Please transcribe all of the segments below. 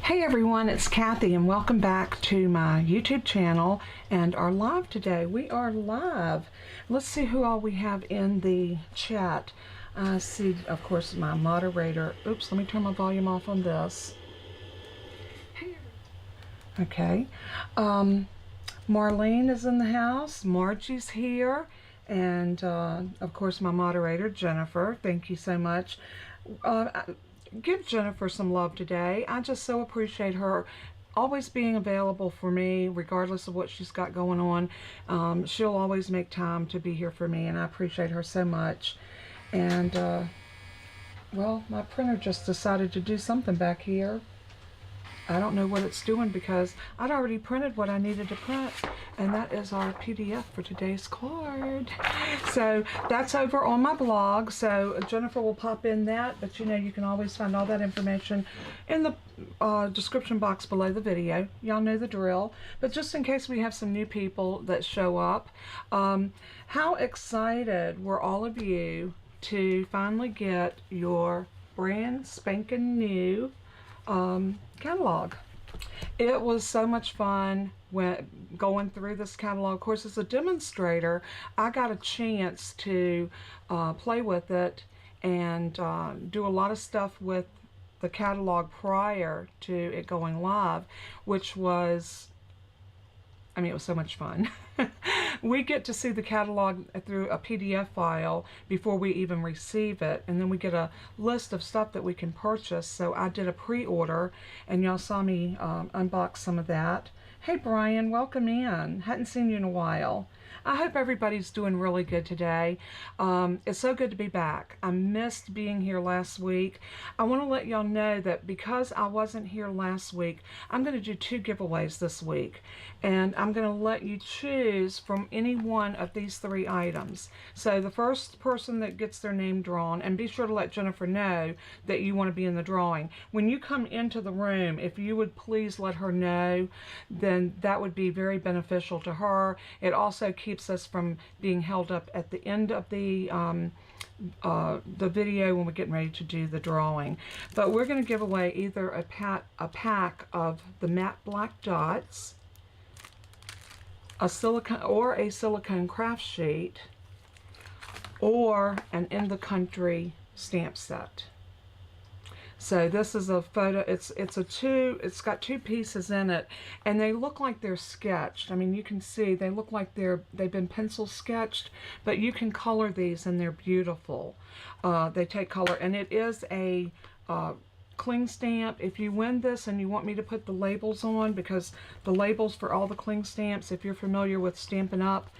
Hey everyone, it's Kathy and welcome back to my YouTube channel and our live today. We are live. Let's see who all we have in the chat. I see, of course, my moderator. Oops, let me turn my volume off on this. Okay. Marlene is in the house. Margie's here. And, of course, my moderator, Jennifer. Thank you so much. Give Jennifer some love today. I just so appreciate her always being available for me regardless of what she's got going on. She'll always make time to be here for me, and I appreciate her so much. And well, my printer just decided to do something back here. I don't know what it's doing because I'd already printed what I needed to print, and that is our PDF for today's card. So that's over on my blog, so Jennifer will pop in that, but you know, you can always find all that information in the description box below the video. Y'all know the drill, but just in case we have some new people that show up, how excited were all of you to finally get your brand spanking new catalog? It was so much fun when going through this catalog. Of course, as a demonstrator, I got a chance to play with it and do a lot of stuff with the catalog prior to it going live, which was, I mean, it was so much fun. We get to see the catalog through a PDF file before we even receive it, and then we get a list of stuff that we can purchase. So I did a pre-order, and y'all saw me unbox some of that. Hey Brian, welcome in. Hadn't seen you in a while. I hope everybody's doing really good today. It's so good to be back. I missed being here last week. I want to let y'all know that because I wasn't here last week, I'm going to do 2 giveaways this week, and I'm going to let you choose from any one of these 3 items. So the first person that gets their name drawn, and be sure to let Jennifer know that you want to be in the drawing. When you come into the room, if you would please let her know, then that would be very beneficial to her. It also keeps us from being held up at the end of the video when we're getting ready to do the drawing. But we're going to give away either a pack of the matte black dots, a silicone craft sheet, or an In the Country stamp set. So this is a photo. It's got 2 pieces in it, and they look like they're sketched. I mean, you can see they look like they've been pencil sketched, but you can color these and they're beautiful. They take color, and it is a cling stamp. If you win this and you want me to put the labels on, because the labels for all the cling stamps, if you're familiar with Stampin' Up!,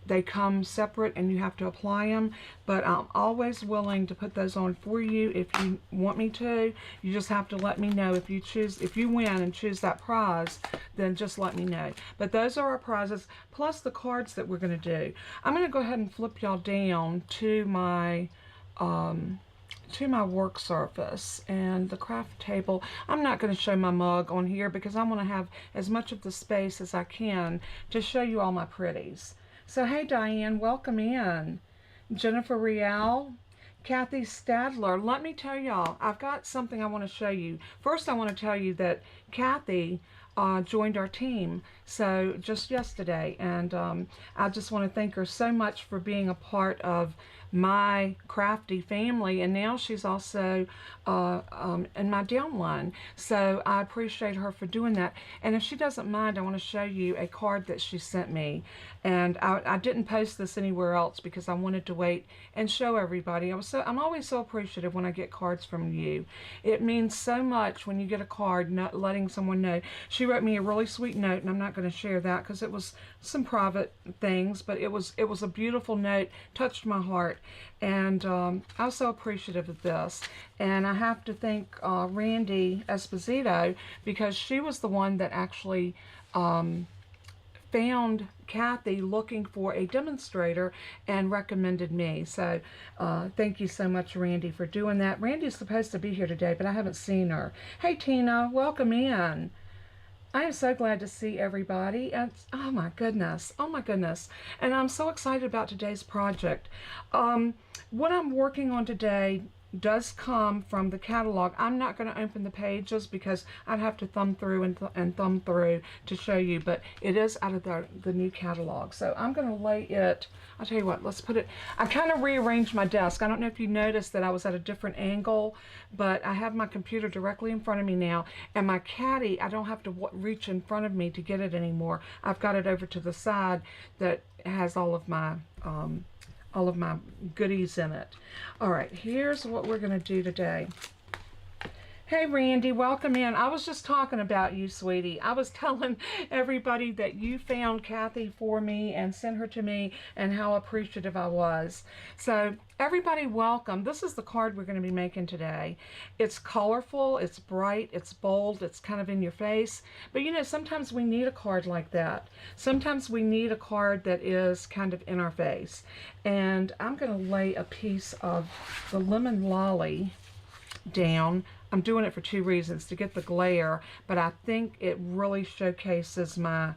they come separate and you have to apply them, but I'm always willing to put those on for you if you want me to. You just have to let me know. If you win and choose that prize, then just let me know. But those are our prizes, plus the cards that we're going to do. I'm going to go ahead and flip y'all down to my work surface and the craft table. I'm not going to show my mug on here because I want to have as much of the space as I can to show you all my pretties. So hey Diane, welcome in. Jennifer Rial, Kathy Stadler. Let me tell y'all, I've got something I want to show you. First, I want to tell you that Kathy joined our team just yesterday, and I just want to thank her so much for being a part of my crafty family, and now she's also in my downline, so I appreciate her for doing that. And if she doesn't mind, I want to show you a card that she sent me, and I didn't post this anywhere else because I wanted to wait and show everybody. I'm always so appreciative when I get cards from you. It means so much when you get a card, letting someone know. She wrote me a really sweet note, and I'm not going to share that because it was some private things, but it was a beautiful note, touched my heart, and I was so appreciative of this. And I have to thank Randy Esposito, because she was the one that actually found Kathy looking for a demonstrator and recommended me. So thank you so much, Randy, for doing that. Randy's supposed to be here today, but I haven't seen her. Hey Tina, welcome in. I am so glad to see everybody. And oh my goodness, and I'm so excited about today's project. What I'm working on today does come from the catalog. I'm not going to open the pages because I'd have to thumb through and thumb through to show you, but it is out of the new catalog. So I'm going to lay it, I'll tell you what, let's put it, I kind of rearranged my desk. I don't know if you noticed that I was at a different angle, but I have my computer directly in front of me now, and my caddy, I don't have to reach in front of me to get it anymore. I've got it over to the side that has all of my goodies in it. All right, here's what we're going to do today. Hey Randy, welcome in. I was just talking about you, sweetie. I was telling everybody that you found Kathy for me and sent her to me and how appreciative I was. So everybody, welcome. This is the card we're going to be making today. It's colorful, it's bright, it's bold, it's kind of in your face. But you know, sometimes we need a card like that. Sometimes we need a card that is kind of in our face. And I'm going to lay a piece of the Lemon Lolly down. I'm doing it for two reasons: to get the glare, but I think it really showcases my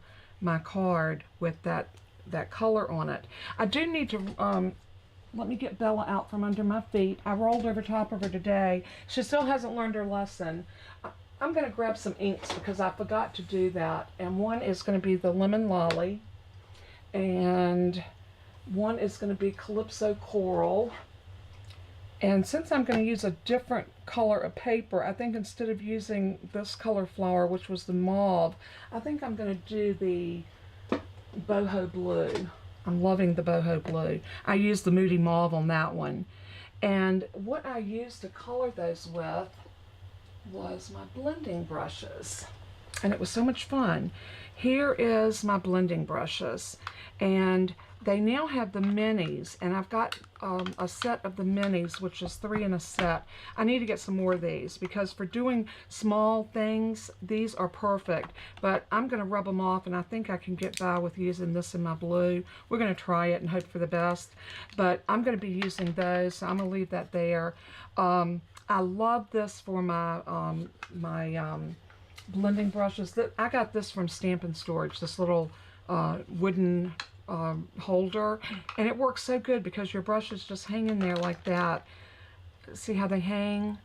card with that color on it. I do need to let me get Bella out from under my feet. I rolled over top of her today. She still hasn't learned her lesson. I'm going to grab some inks because I forgot to do that, and one is going to be the Lemon Lolly, and one is going to be Calypso Coral. And since I'm going to use a different color of paper, I think instead of using this color flower, which was the mauve, I think I'm going to do the boho blue. I'm loving the boho blue. I used the Moody Mauve on that one. And what I used to color those with was my blending brushes. And it was so much fun. Here is my blending brushes. And they now have the minis, and I've got a set of the minis, which is 3 in a set. I need to get some more of these because for doing small things, these are perfect. But I'm going to rub them off, and I think I can get by with using this in my blue. We're going to try it and hope for the best. But I'm going to be using those, so I'm going to leave that there. I love this for my blending brushes. I got this from Stampin' Storage, this little wooden holder, and it works so good because your brushes just hang in there like that. See how they hang,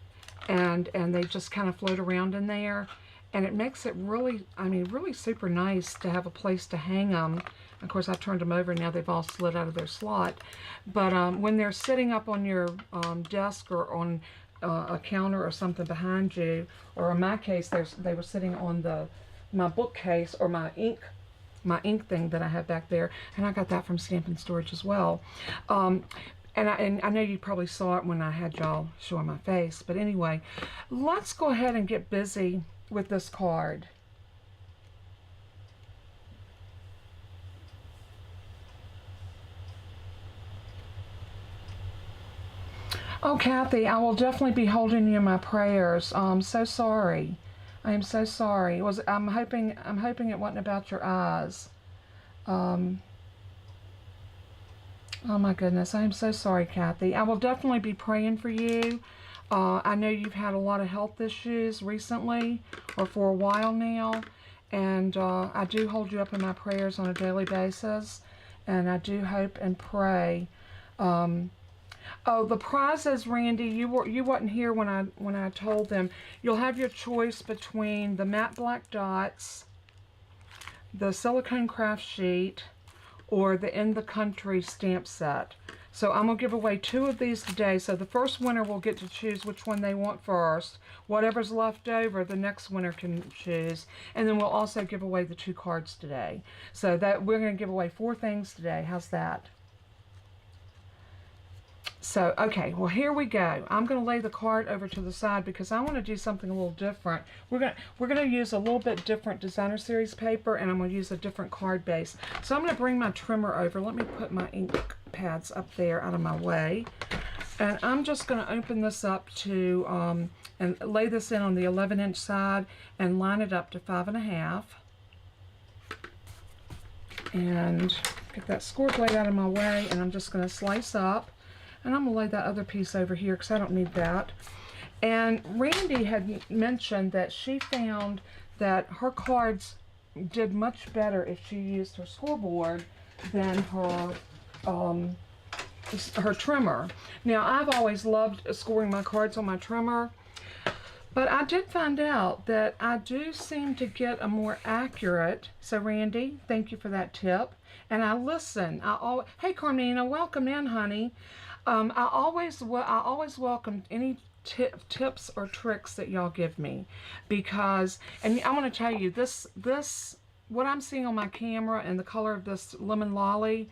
and they just kind of float around in there, and it makes it really, I mean, really super nice to have a place to hang them. Of course, I've turned them over, now they've all slid out of their slot, but when they're sitting up on your desk or on a counter or something behind you, or in my case, they were sitting on my bookcase or my ink thing that I have back there, and I got that from Stampin' Storage as well. And I know you probably saw it when I had y'all showing my face, but anyway, let's go ahead and get busy with this card. Oh, Kathy, I will definitely be holding you in my prayers. I'm so sorry. I am so sorry. I'm hoping it wasn't about your eyes. Oh my goodness, I am so sorry, Kathy. I will definitely be praying for you. I know you've had a lot of health issues recently, or for a while now, and I do hold you up in my prayers on a daily basis, and I do hope and pray. Oh, the prizes, Randy, you wasn't here when I told them. You'll have your choice between the matte black dots, the silicone craft sheet, or the In the Country stamp set. So I'm going to give away 2 of these today. So the first winner will get to choose which one they want first. Whatever's left over, the next winner can choose. And then we'll also give away the 2 cards today. So that we're going to give away 4 things today. How's that? So, okay, well, here we go. I'm going to lay the card over to the side because I want to do something a little different. We're going to use a little bit different Designer Series paper, and I'm going to use a different card base. So I'm going to bring my trimmer over. Let me put my ink pads up there out of my way. And I'm just going to open this up to, and lay this in on the 11-inch side and line it up to 5.5. And get that score blade out of my way, and I'm just going to slice up. And I'm going to lay that other piece over here because I don't need that. And Randy had mentioned that she found that her cards did much better if she used her scoreboard than her her trimmer. Now, I've always loved scoring my cards on my trimmer, but I did find out that I do seem to get a more accurate. So, Randy, thank you for that tip. And I listen. Hey, Carmina, welcome in, honey. I always welcome any tips or tricks that y'all give me, because, and I want to tell you, this what I'm seeing on my camera and the color of this lemon lolly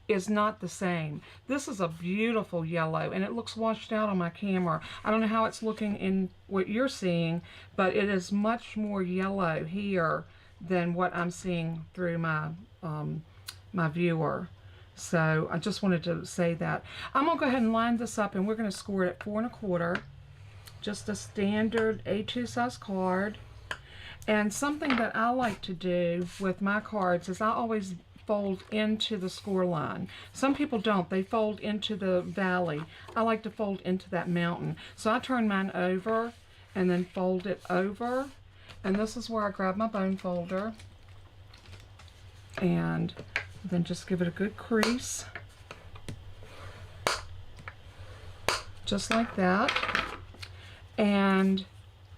is not the same. This is a beautiful yellow, and it looks washed out on my camera. I don't know how it's looking in what you're seeing, but it is much more yellow here than what I'm seeing through my my viewer. So I just wanted to say that. I'm gonna go ahead and line this up, and we're gonna score it at 4 1/4, just a standard A2 size card. And something that I like to do with my cards is I always fold into the score line. Some people don't. They fold into the valley. I like to fold into that mountain. So I turn mine over and then fold it over. And this is where I grab my bone folder and then just give it a good crease. Just like that. And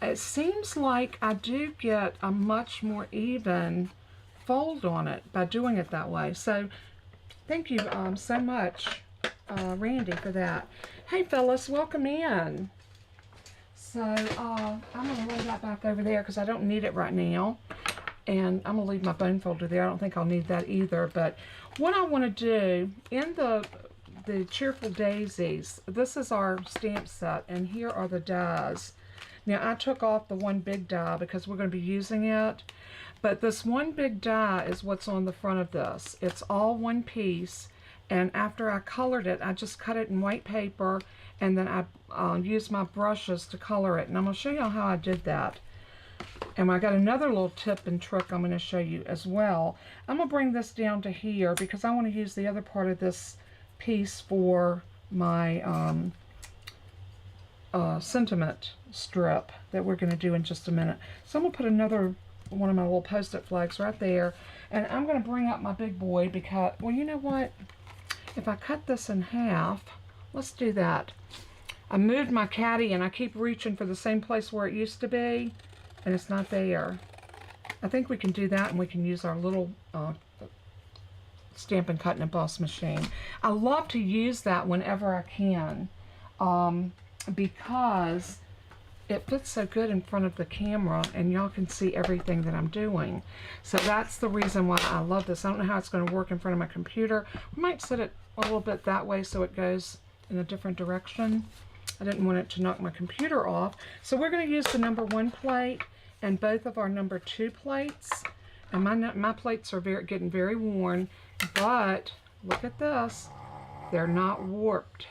it seems like I do get a much more even fold on it by doing it that way. So thank you so much, Randy, for that. Hey fellas, welcome in. So I'm going to lay that back over there because I don't need it right now, and I'm going to leave my bone folder there. I don't think I'll need that either. But what I want to do in the Cheerful Daisies, this is our stamp set, and here are the dies. Now I took off the one big die because we're going to be using it. But this one big die is what's on the front of this. It's all one piece, and after I colored it, I just cut it in white paper, and then I used my brushes to color it. And I'm going to show you how I did that. And I got another little tip and trick I'm going to show you as well. I'm going to bring this down to here because I want to use the other part of this piece for my sentiment strip that we're going to do in just a minute. So I'm going to put another one of my little post-it flags right there, and I'm going to bring up my big boy because, well, you know what, if I cut this in half, let's do that. I moved my caddy and I keep reaching for the same place where it used to be, and it's not there. I think we can do that, and we can use our little Stampin' Cut and Emboss machine. I love to use that whenever I can, because it fits so good in front of the camera, and y'all can see everything that I'm doing. So that's the reason why I love this. I don't know how it's going to work in front of my computer. We might set it a little bit that way so it goes in a different direction. I didn't want it to knock my computer off. So we're going to use the number 1 plate and both of our number 2 plates. And my plates are getting very worn, but look at this. They're not warped.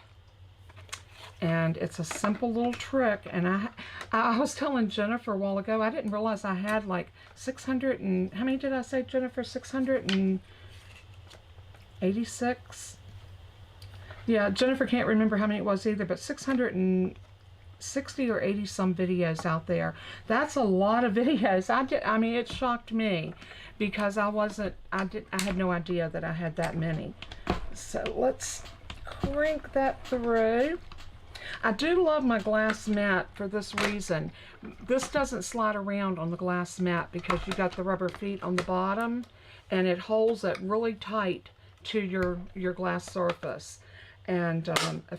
And it's a simple little trick. And I was telling Jennifer a while ago, I didn't realize I had like 600 and, how many did I say, Jennifer? 686? Yeah, Jennifer can't remember how many it was either, but 660 or 80 some videos out there. That's a lot of videos. I mean, it shocked me because I had no idea that I had that many. So let's crank that through. I do love my glass mat for this reason. This doesn't slide around on the glass mat because you got the rubber feet on the bottom, and it holds it really tight to your glass surface. And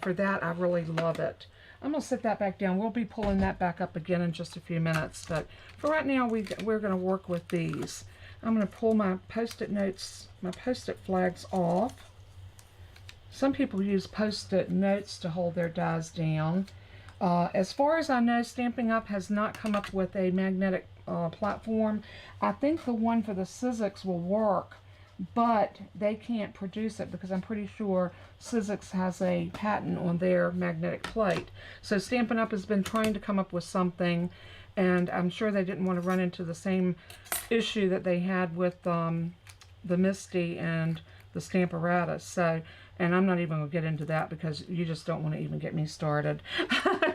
for that, I really love it. I'm going to set that back down. We'll be pulling that back up again in just a few minutes. But for right now, we're going to work with these. I'm going to pull my Post-it notes, my Post-it flags off. Some people use Post-it notes to hold their dies down. As far as I know, Stampin' Up! Has not come up with a magnetic platform. I think the one for the Sizzix will work, but they can't produce it because I'm pretty sure Sizzix has a patent on their magnetic plate. So Stampin' Up! Has been trying to come up with something, and I'm sure they didn't want to run into the same issue that they had with the Misty and the Stamparatus. So, and I'm not even going to get into that because you just don't want to even get me started.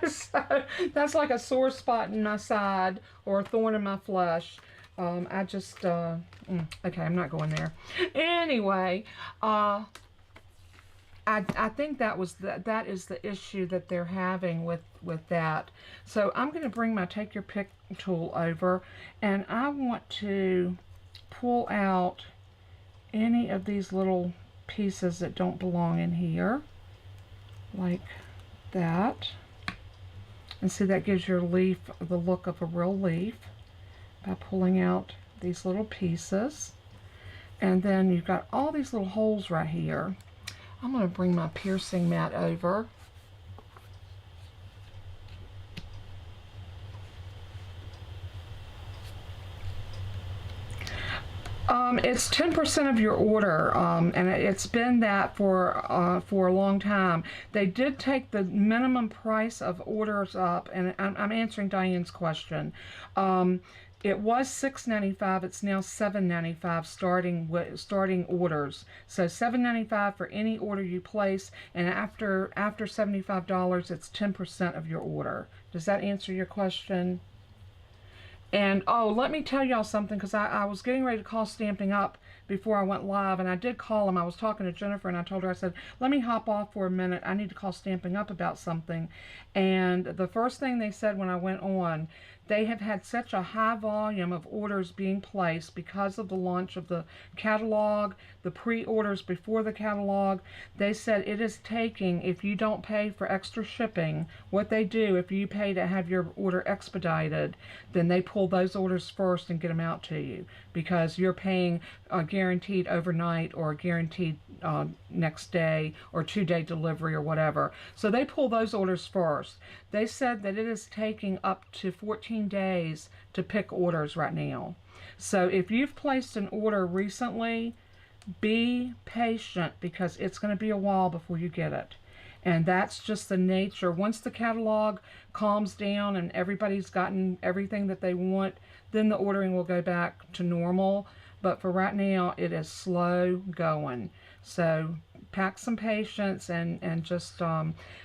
So that's like a sore spot in my side or a thorn in my flesh. I just, okay, I'm not going there. Anyway, I think that is the issue that they're having with that. So I'm going to bring my Take Your Pick tool over, and I want to pull out any of these little pieces that don't belong in here, like that. And see, that gives your leaf the look of a real leaf by pulling out these little pieces. And then you've got all these little holes right here. I'm going to bring my piercing mat over. It's 10% of your order, and it's been that for a long time. They did take the minimum price of orders up, and I'm answering Diane's question. It was $6.95. It's now $7.95 starting orders. So $7.95 for any order you place, and after $75, it's 10% of your order. Does that answer your question? And oh, let me tell y'all something, because I was getting ready to call Stamping Up before I went live, and I did call them. I was talking to Jennifer, and I told her, I said, let me hop off for a minute. I need to call Stamping Up about something. And the first thing they said when I went on, they have had such a high volume of orders being placed because of the launch of the catalog, the pre-orders before the catalog. They said it is taking, if you don't pay for extra shipping, what they do, if you pay to have your order expedited, then they pull those orders first and get them out to you, because you're paying a guaranteed overnight or a guaranteed next day or 2-day delivery or whatever. So they pull those orders first. They said that it is taking up to 14 days to pick orders right now. So if you've placed an order recently, be patient, because it's going to be a while before you get it. And that's just the nature. Once the catalog calms down and everybody's gotten everything that they want, then the ordering will go back to normal. But for right now, it is slow going. So pack some patience and just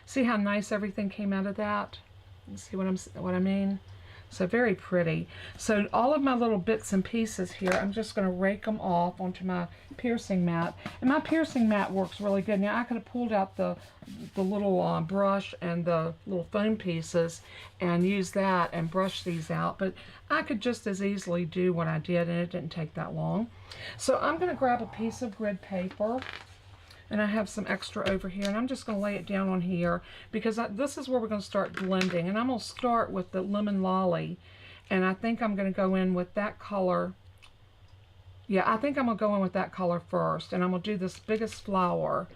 see how nice everything came out of that. You see what I mean? So very pretty. So all of my little bits and pieces here, I'm just going to rake them off onto my piercing mat. And my piercing mat works really good. Now I could have pulled out the little brush and the little foam pieces and use that and brush these out, but I could just as easily do what I did, and it didn't take that long. So I'm going to grab a piece of grid paper, and I have some extra over here, and I'm just going to lay it down on here, because this is where we're going to start blending. And I'm going to start with the Lemon Lolly, and I think I'm going to go in with that color. Yeah, I think I'm going to go in with that color first, and I'm going to do this biggest flower.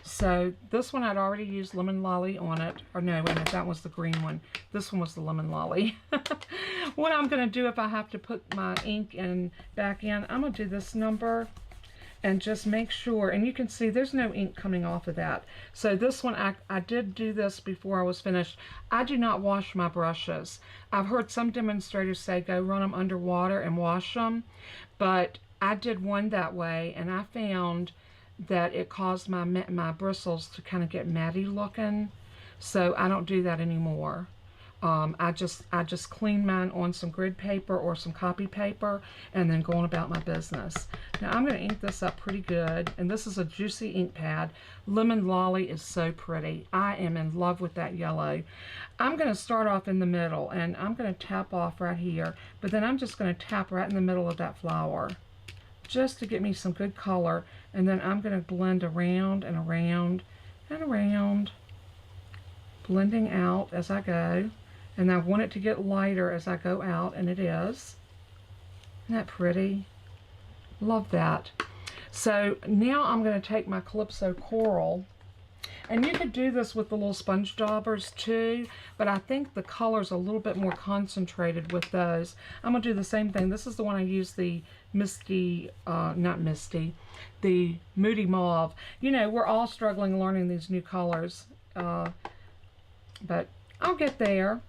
So this one I'd already used Lemon Lolly on it. Or no, wait a minute, that was the green one. This one was the Lemon Lolly. What I'm going to do, if I have to put my ink back in, I'm going to do this number and just make sure, and you can see there's no ink coming off of that. So this one, I did do this before I was finished. I do not wash my brushes. I've heard some demonstrators say go run them underwater and wash them, but I did one that way, and I found that it caused my bristles to kind of get matty looking, so I don't do that anymore. I just clean mine on some grid paper or some copy paper, and then go on about my business. Now I'm going to ink this up pretty good, and this is a Juicy ink pad. Lemon Lolly is so pretty. I am in love with that yellow. I'm going to start off in the middle, and I'm going to tap off right here, but then I'm just going to tap right in the middle of that flower, just to get me some good color, and then I'm going to blend around and around and around, blending out as I go. And I want it to get lighter as I go out, and it is. Isn't that pretty? Love that. So now I'm going to take my Calypso Coral, and you could do this with the little sponge daubers too, but I think the color's a little bit more concentrated with those. I'm going to do the same thing. This is the one I use, the Misty, not Misty, the Moody Mauve. You know, we're all struggling learning these new colors, but I'll get there.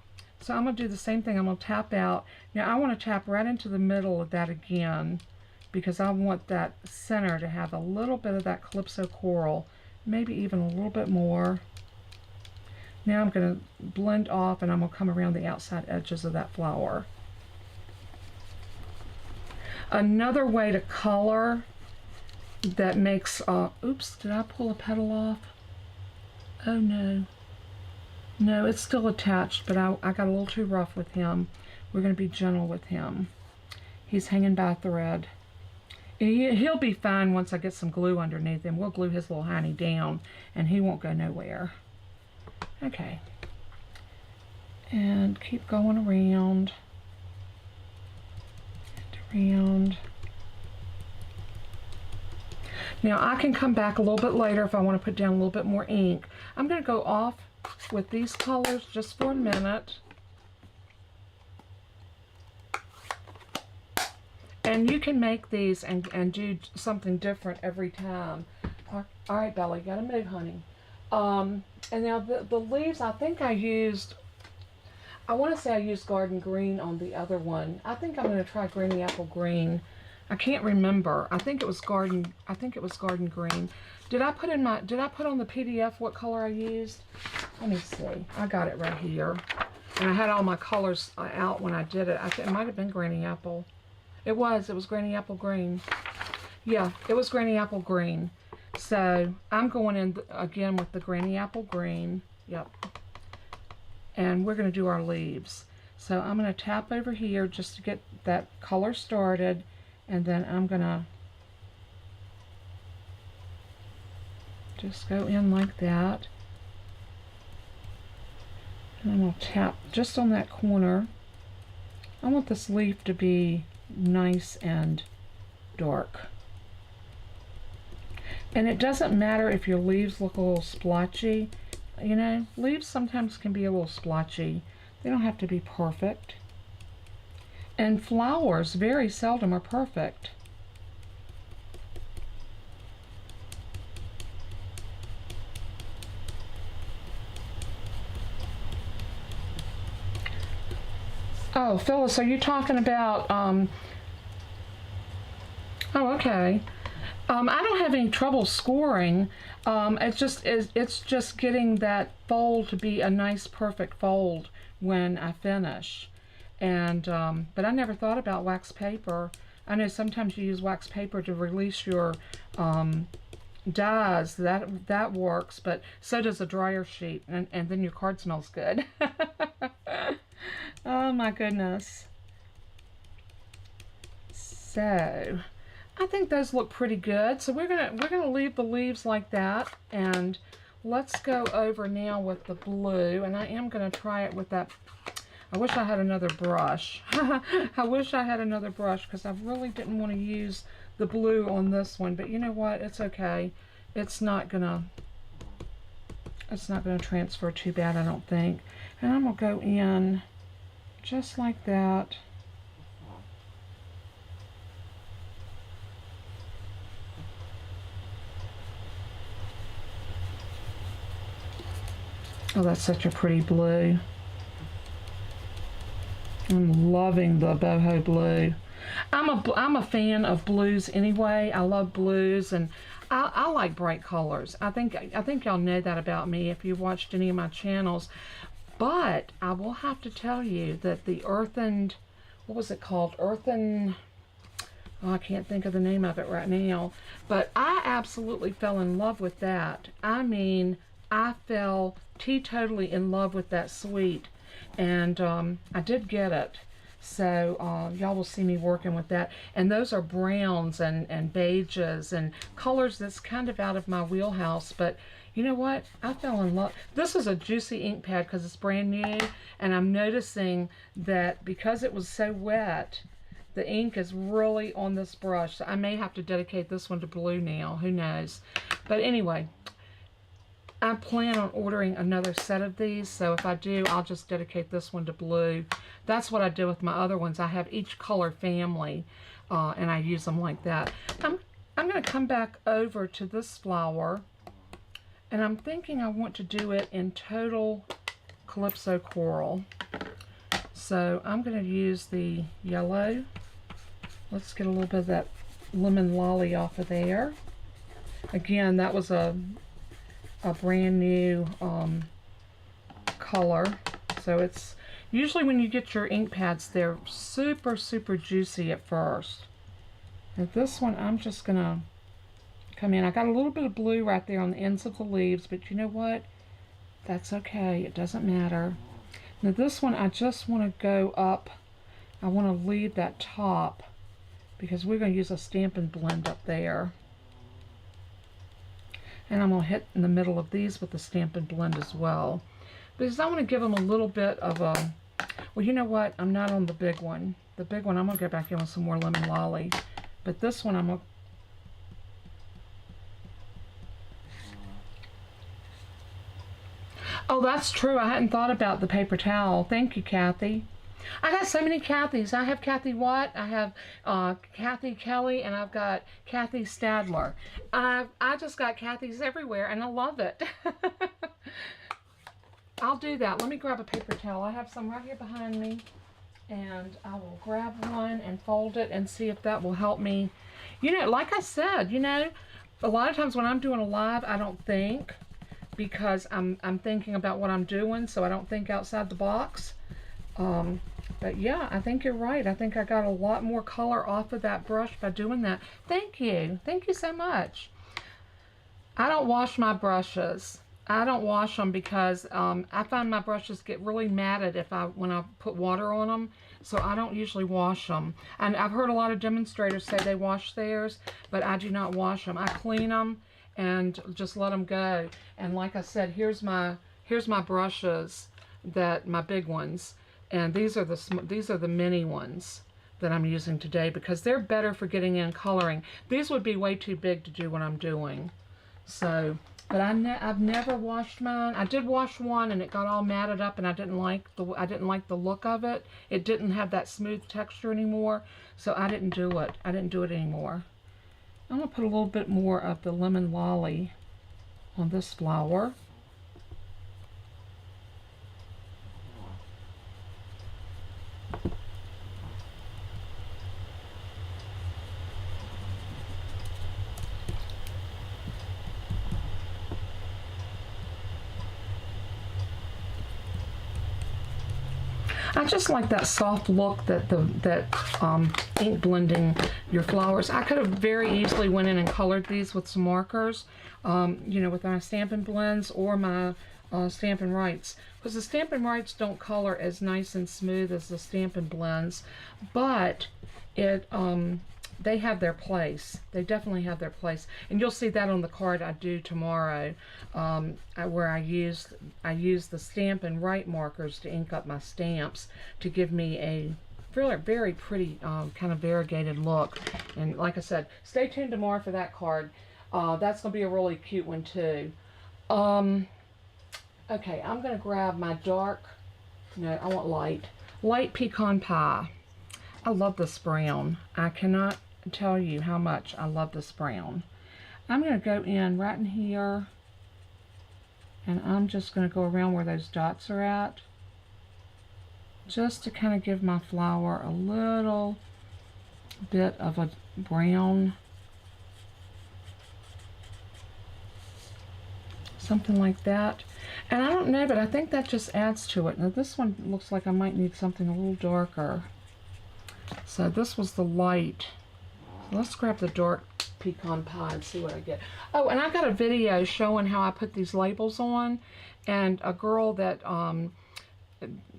So I'm going to do the same thing. I'm going to tap out. Now I want to tap right into the middle of that again, because I want that center to have a little bit of that Calypso Coral, maybe even a little bit more. Now I'm going to blend off, and I'm going to come around the outside edges of that flower. Another way to color that makes, oops, did I pull a petal off? Oh no. No, it's still attached, but I got a little too rough with him. We're going to be gentle with him. He's hanging by a thread. He'll be fine once I get some glue underneath him. We'll glue his little hiney down, and he won't go nowhere. Okay. And keep going around. And around. Now, I can come back a little bit later if I want to put down a little bit more ink. I'm going to go off with these colors just for a minute. And you can make these and do something different every time. All right, Bella, you gotta move, honey. And now the leaves, I think I want to say I used garden green on the other one. I think I'm going to try greeny apple green. I can't remember. I think it was garden green. Did I put on the PDF what color I used? Let me see. I got it right here. And I had all my colors out when I did it. I think it might have been granny apple. It was granny apple green. Yeah, it was granny apple green. So I'm going in again with the granny apple green. Yep. And we're going to do our leaves. So I'm going to tap over here just to get that color started. And then I'm going to just go in like that. And I'm going to tap just on that corner. I want this leaf to be nice and dark. And it doesn't matter if your leaves look a little splotchy. You know, leaves sometimes can be a little splotchy. They don't have to be perfect. And flowers very seldom are perfect. Oh, Phyllis, are you talking about, oh, okay. I don't have any trouble scoring. It's just getting that fold to be a nice, perfect fold when I finish. And but I never thought about wax paper. I know sometimes you use wax paper to release your dyes. That works, but so does a dryer sheet, and then your card smells good. Oh my goodness. So I think those look pretty good. So we're gonna leave the leaves like that, and let's go over now with the blue. And I am gonna try it with that. I wish I had another brush. I wish I had another brush because I really didn't want to use the blue on this one. But you know what? It's okay. It's not gonna transfer too bad, I don't think. And I'm gonna go in just like that. Oh, that's such a pretty blue. I'm loving the boho blue. I'm a fan of blues anyway. I love blues, and I like bright colors. I think y'all know that about me if you've watched any of my channels. But I will have to tell you that the earthened, what was it called? Earthen, oh, I can't think of the name of it right now. But I absolutely fell in love with that. I mean, I fell teetotally in love with that suite. And I did get it. So y'all will see me working with that. And those are browns and beiges and colors that's kind of out of my wheelhouse. But you know what? I fell in love. This is a juicy ink pad because it's brand new. And I'm noticing that because it was so wet, the ink is really on this brush. So I may have to dedicate this one to blue now. Who knows? But anyway, I plan on ordering another set of these, so if I do, I'll just dedicate this one to blue. That's what I do with my other ones. I have each color family, and I use them like that. I'm going to come back over to this flower, and I'm thinking I want to do it in total Calypso Coral. So I'm going to use the yellow. Let's get a little bit of that lemon lolly off of there. Again, that was a brand new color. So it's usually when you get your ink pads, they're super juicy at first. And this one, I'm just gonna come in. I got a little bit of blue right there on the ends of the leaves, but you know what? That's okay, it doesn't matter. Now this one, I just want to go up. I want to leave that top because we're going to use a Stampin' Blend up there. And I'm going to hit in the middle of these with the Stampin' Blend as well. Because I want to give them a little bit of a, well, you know what? I'm not on the big one. The big one, I'm going to go back in with some more Lemon Lolly. But this one, I'm going to, oh, that's true. I hadn't thought about the paper towel. Thank you, Kathy. I got so many Kathys. I have Kathy Watt, I have Kathy Kelly, and I've got Kathy Stadler. I just got Kathys everywhere, and I love it. I'll do that. Let me grab a paper towel. I have some right here behind me, and I will grab one and fold it and see if that will help me. You know, like I said, you know, a lot of times when I'm doing a live, I don't think, because I'm thinking about what I'm doing, so I don't think outside the box. But yeah, I think you're right. I think I got a lot more color off of that brush by doing that. Thank you. Thank you so much. I don't wash my brushes. I don't wash them because I find my brushes get really matted when I put water on them. So I don't usually wash them. And I've heard a lot of demonstrators say they wash theirs, but I do not wash them. I clean them and just let them go. And like I said, here's my brushes, my big ones. And these are the mini ones that I'm using today because they're better for getting in coloring. These would be way too big to do what I'm doing. So, but I've never washed mine. I did wash one and it got all matted up and I didn't like the look of it. It didn't have that smooth texture anymore, so I didn't do it. I didn't do it anymore. I'm gonna put a little bit more of the Lemon Lolly on this flower. I just like that soft look that ink blending your flowers. I could have very easily went in and colored these with some markers, you know, with my Stampin' Blends or my Stampin' Writes, because the Stampin' Writes don't color as nice and smooth as the Stampin' Blends, but they have their place. They definitely have their place, and you'll see that on the card I do tomorrow, where I use the Stampin' Write markers to ink up my stamps to give me a very pretty kind of variegated look. And like I said, stay tuned tomorrow for that card. That's gonna be a really cute one too. Okay, I'm gonna grab my dark. No, I want light pecan pie. I love this brown. I cannot tell you how much I love this brown. I'm going to go in right in here and I'm just going to go around where those dots are at, just to kind of give my flower a little bit of a brown, something like that. And I don't know, but I think that just adds to it. Now this one looks like I might need something a little darker. So this was the light. Let's grab the dark pecan pie and see what I get. Oh, and I got a video showing how I put these labels on, and a girl that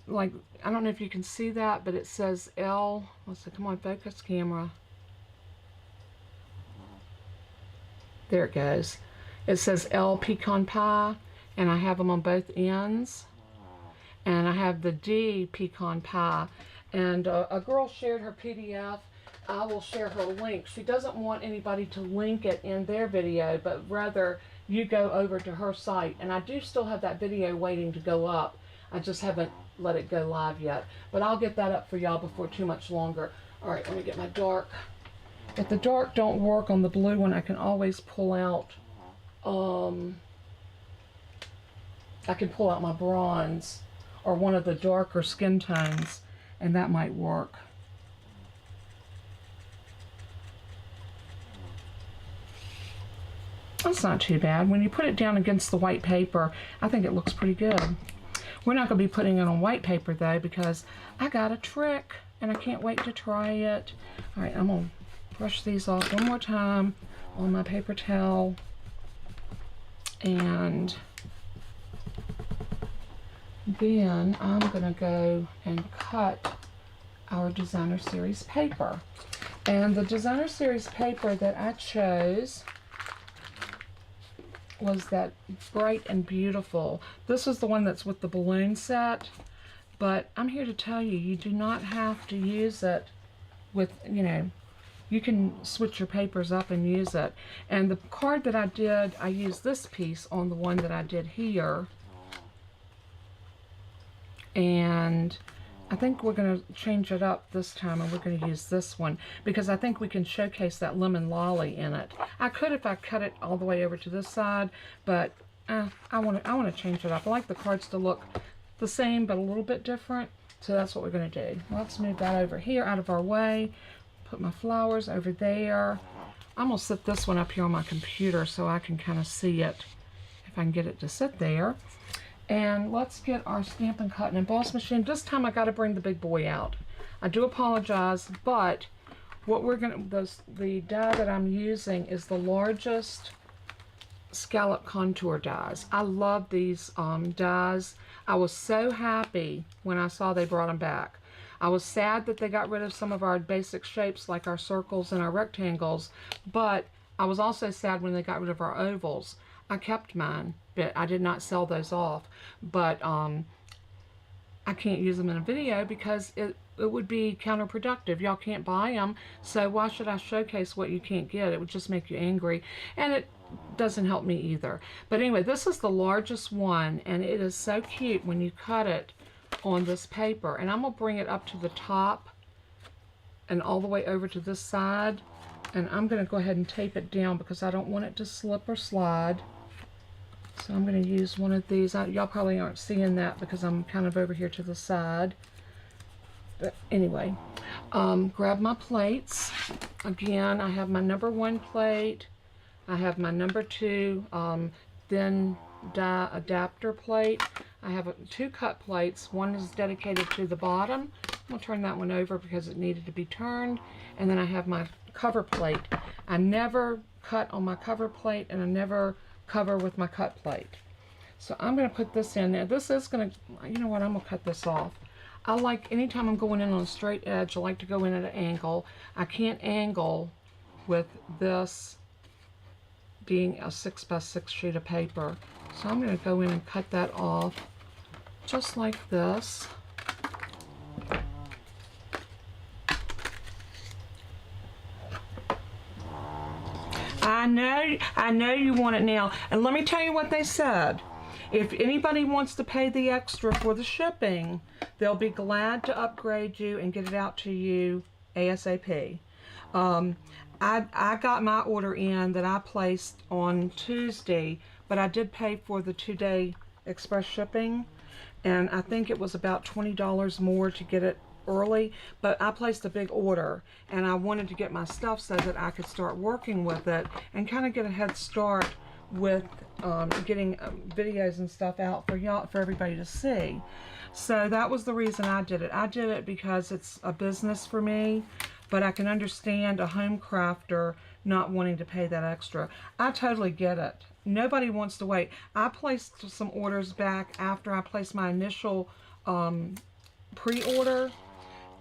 like, I don't know if you can see that, but it says L. Let's see, come on, focus camera. There it goes. It says L pecan pie, and I have them on both ends. And I have the D pecan pie. And a girl shared her PDF. I will share her link. She doesn't want anybody to link it in their video, but rather you go over to her site. And I do still have that video waiting to go up. I just haven't let it go live yet. But I'll get that up for y'all before too much longer. All right, let me get my dark. If the dark don't work on the blue one, I can always pull out, I can pull out my bronze or one of the darker skin tones, and that might work. That's not too bad. When you put it down against the white paper, I think it looks pretty good. We're not going to be putting it on white paper though, because I got a trick and I can't wait to try it. All right, I'm going to brush these off one more time on my paper towel. And then I'm going to go and cut our designer series paper. And the designer series paper that I chose was that Bright and Beautiful. This was the one that's with the balloon set, but I'm here to tell you, you do not have to use it with, you know, you can switch your papers up and use it. And the card that I did, I used this piece on the one that I did here. And I think we're going to change it up this time, and we're going to use this one because I think we can showcase that lemon lolly in it. I could if I cut it all the way over to this side, but I want to change it up. I like the cards to look the same but a little bit different, so that's what we're going to do. Let's move that over here out of our way. Put my flowers over there. I'm going to set this one up here on my computer so I can kind of see it if I can get it to sit there. And let's get our Stampin' Cut and Emboss machine. This time I got to bring the big boy out. I do apologize, but what we're going to, the die that I'm using is the largest scallop contour dies. I love these dies. I was so happy when I saw they brought them back. I was sad that they got rid of some of our basic shapes like our circles and our rectangles, but I was also sad when they got rid of our ovals. I kept mine, but I did not sell those off. But I can't use them in a video because it would be counterproductive. Y'all can't buy them, so why should I showcase what you can't get? It would just make you angry, and it doesn't help me either. But anyway, this is the largest one, and it is so cute when you cut it on this paper. And I'm going to bring it up to the top and all the way over to this side, and I'm going to go ahead and tape it down because I don't want it to slip or slide. So I'm going to use one of these. Y'all probably aren't seeing that because I'm kind of over here to the side. But anyway, grab my plates. Again, I have my number 1 plate. I have my number 2 thin die adapter plate. I have 2 cut plates. One is dedicated to the bottom. I'm going to turn that one over because it needed to be turned. And then I have my cover plate. I never cut on my cover plate, and I never cover with my cut plate. So I'm going to put this in there. This is going to, you know what, I'm going to cut this off. I like, anytime I'm going in on a straight edge, I like to go in at an angle. I can't angle with this being a 6x6 sheet of paper. So I'm going to go in and cut that off just like this. I know you want it now. And let me tell you what they said. If anybody wants to pay the extra for the shipping, they'll be glad to upgrade you and get it out to you ASAP. I got my order in that I placed on Tuesday, but I did pay for the 2-day express shipping, and I think it was about $20 more to get it early, but I placed a big order, and I wanted to get my stuff so that I could start working with it and kind of get a head start with getting videos and stuff out for y'all, for everybody to see. So that was the reason I did it. I did it because it's a business for me, but I can understand a home crafter not wanting to pay that extra. I totally get it. Nobody wants to wait. I placed some orders back after I placed my initial pre-order,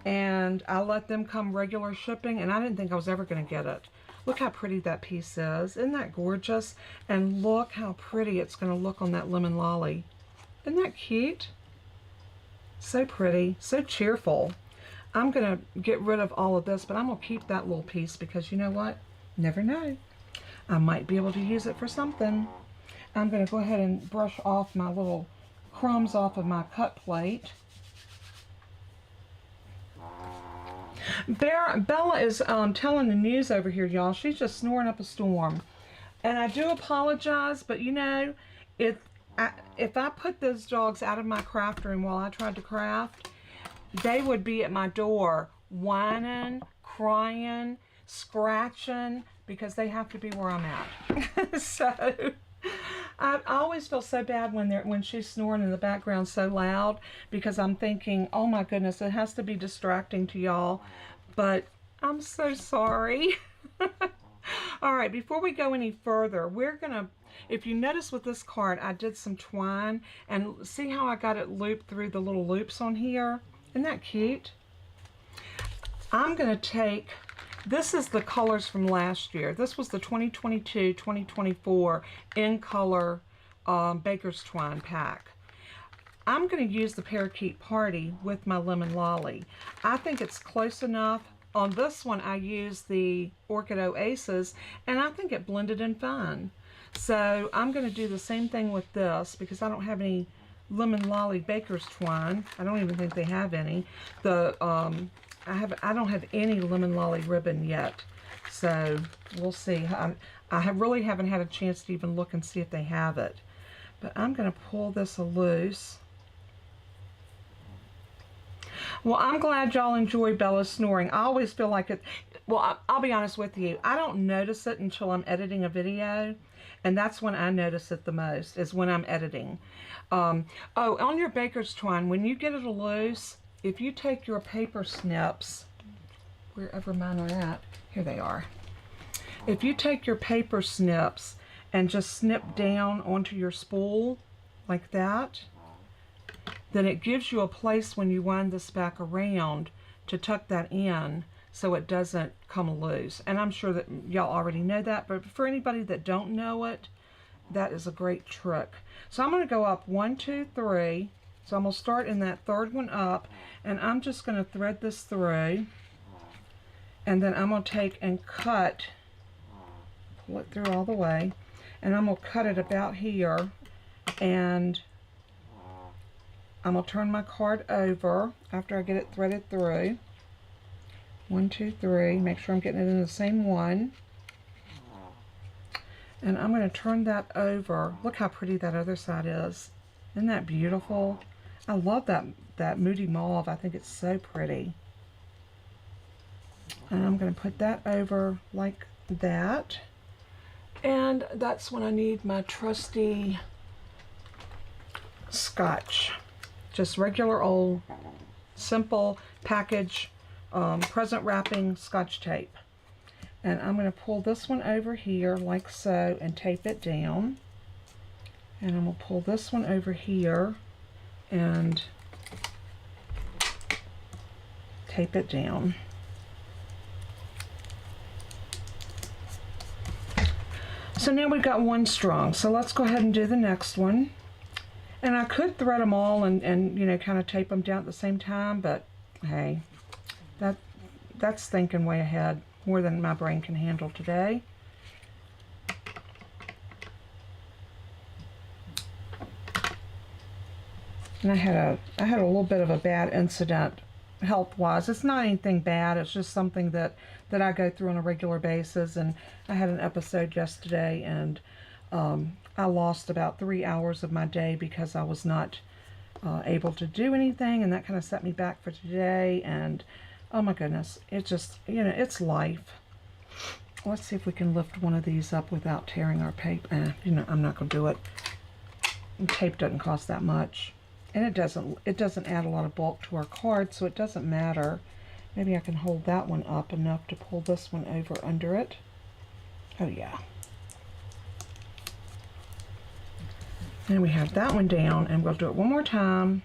and I let them come regular shipping, and I didn't think I was ever going to get it. Look how pretty that piece is. Isn't that gorgeous? And look how pretty it's going to look on that lemon lolly. Isn't that cute? So pretty, so cheerful. I'm going to get rid of all of this, but I'm going to keep that little piece because you know what? Never know. I might be able to use it for something. I'm going to go ahead and brush off my little crumbs off of my cut plate. Bella is telling the news over here, y'all. She's just snoring up a storm. And I do apologize, but you know, if I put those dogs out of my craft room while I tried to craft, they would be at my door whining, crying, scratching, because they have to be where I'm at. So I always feel so bad when she's snoring in the background so loud, because I'm thinking, oh my goodness, it has to be distracting to y'all. But I'm so sorry. All right, before we go any further, we're gonna, If you notice with this card, I did some twine, and see how I got it looped through the little loops on here? Isn't that cute? I'm going to take, this is the colors from last year. This was the 2022-2024 in color Baker's Twine pack. I'm going to use the Parakeet Party with my Lemon Lolly. I think it's close enough. On this one, I used the Orchid Oasis, and I think it blended in fine. So I'm going to do the same thing with this because I don't have any Lemon Lolly Baker's Twine. I don't even think they have any. I don't have any Lemon Lolly ribbon yet. So we'll see. I really haven't had a chance to even look and see if they have it. But I'm going to pull this loose. Well, I'm glad y'all enjoy Bella's snoring. I always feel like it, well, I'll be honest with you. I don't notice it until I'm editing a video. And that's when I notice it the most, is when I'm editing. Oh, on your Baker's Twine, when you get it loose, if you take your paper snips, wherever mine are at, here they are. If you take your paper snips and just snip down onto your spool like that, then it gives you a place when you wind this back around to tuck that in so it doesn't come loose. And I'm sure that y'all already know that, but for anybody that don't know it, that is a great trick. So I'm going to go up 1, 2, 3. So I'm going to start in that third one up, and I'm just going to thread this through, and then I'm going to take and cut, pull it through all the way, and I'm going to cut it about here, and I'm going to turn my card over after I get it threaded through. 1, 2, 3. Make sure I'm getting it in the same one. And I'm going to turn that over. Look how pretty that other side is. Isn't that beautiful? I love that Moody Mauve. I think it's so pretty. And I'm going to put that over like that. And that's when I need my trusty Scotch. Just regular old, simple package, present wrapping Scotch tape. And I'm going to pull this one over here like so and tape it down. And I'm going to pull this one over here and tape it down. So now we've got one strung. So let's go ahead and do the next one. And I could thread them all and you know, kind of tape them down at the same time, but hey, that's thinking way ahead, more than my brain can handle today. And I had a little bit of a bad incident health-wise. It's not anything bad, it's just something that I go through on a regular basis, and I had an episode yesterday, and I lost about 3 hours of my day because I was not able to do anything, and that kind of set me back for today. And oh my goodness, it just, you know, it's life. Let's see if we can lift one of these up without tearing our paper. You know, I'm not going to do it. Tape doesn't cost that much, and it doesn't add a lot of bulk to our card, so it doesn't matter. Maybe I can hold that one up enough to pull this one over under it. Oh yeah. And we have that one down, and we'll do it one more time.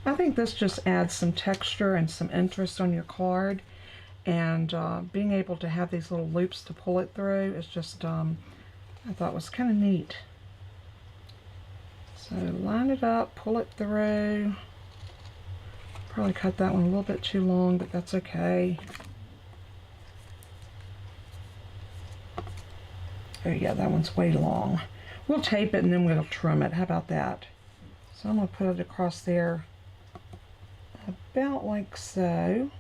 I think this just adds some texture and some interest on your card, and being able to have these little loops to pull it through is just, I thought was kind of neat. So line it up, pull it through. Probably cut that one a little bit too long, but that's okay. Oh yeah, that one's way long. We'll tape it and then we'll trim it. How about that? So I'm going to put it across there about like so.